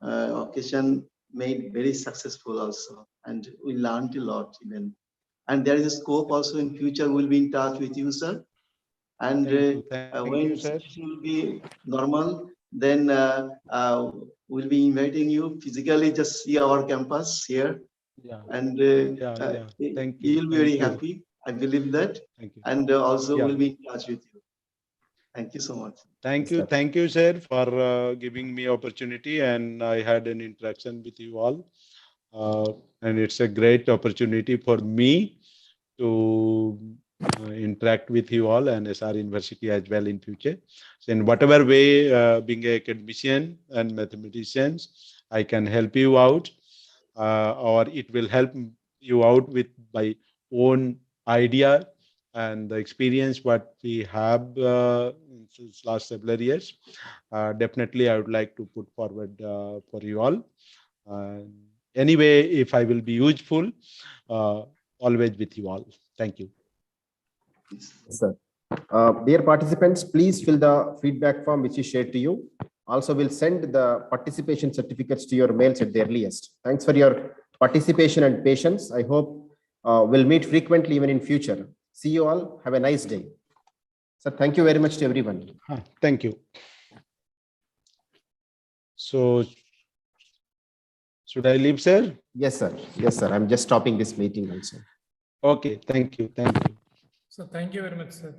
occasion made very successful also, and we learned a lot even. And there is a scope also in future. We'll be in touch with you, sir. And Thank when you, sir. situation will be normal, then we'll be inviting you physically. Just see our campus here, Yeah. and Thank you. you'll be very happy. I believe that. Thank you. And also Yeah. we'll be in touch with you. Thank you so much. Thank Yes, you. sir. Thank you, sir, for giving me opportunity, and I had an interaction with you all. And it's a great opportunity for me to interact with you all and SR University as well in future. So in whatever way, being an academician and mathematicians, I can help you out, or it will help you out with my own idea and the experience what we have since last several years. Definitely, I would like to put forward for you all. Anyway, if I will be useful, always with you all. Thank you. Yes, sir. Dear participants, please fill the feedback form which is shared to you. Also, we'll send the participation certificates to your mails at the earliest. Thanks for your participation and patience. I hope we'll meet frequently even in future. See you all. Have a nice day. Sir, thank you very much to everyone. Thank you. So, should I leave, sir? Yes, sir. Yes, sir. I'm just stopping this meeting also. Okay. Thank you. Thank you. So thank you very much, sir.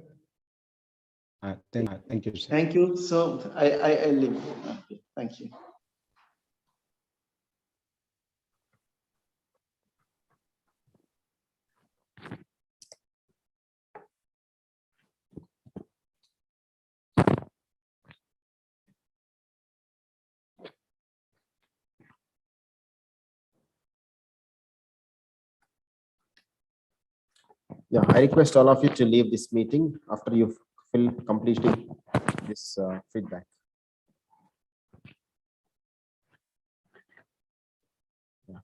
Thank you, sir. Thank you. So I leave. Okay. Thank you. Yeah, I request all of you to leave this meeting after you fill completing this feedback. Yeah.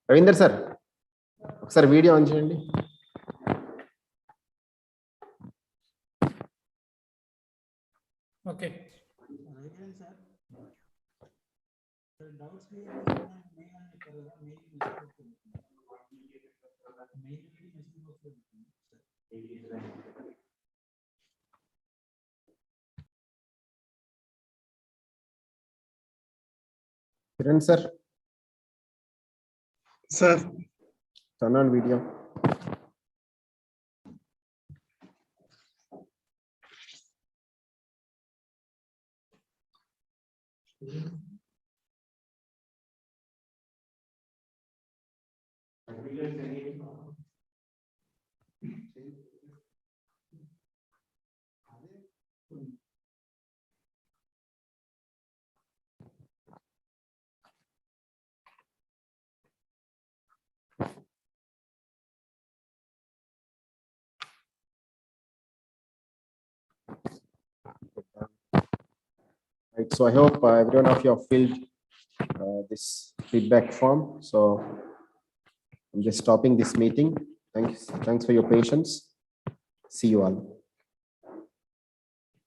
Ravinder sir, ఒకసారి video on చేయండి. Okay. Kiran sir, Sir, turn on video. Perfect. So I hope every one of you have filled this feedback form. So I'm just stopping this meeting. Thanks for your patience. See you all.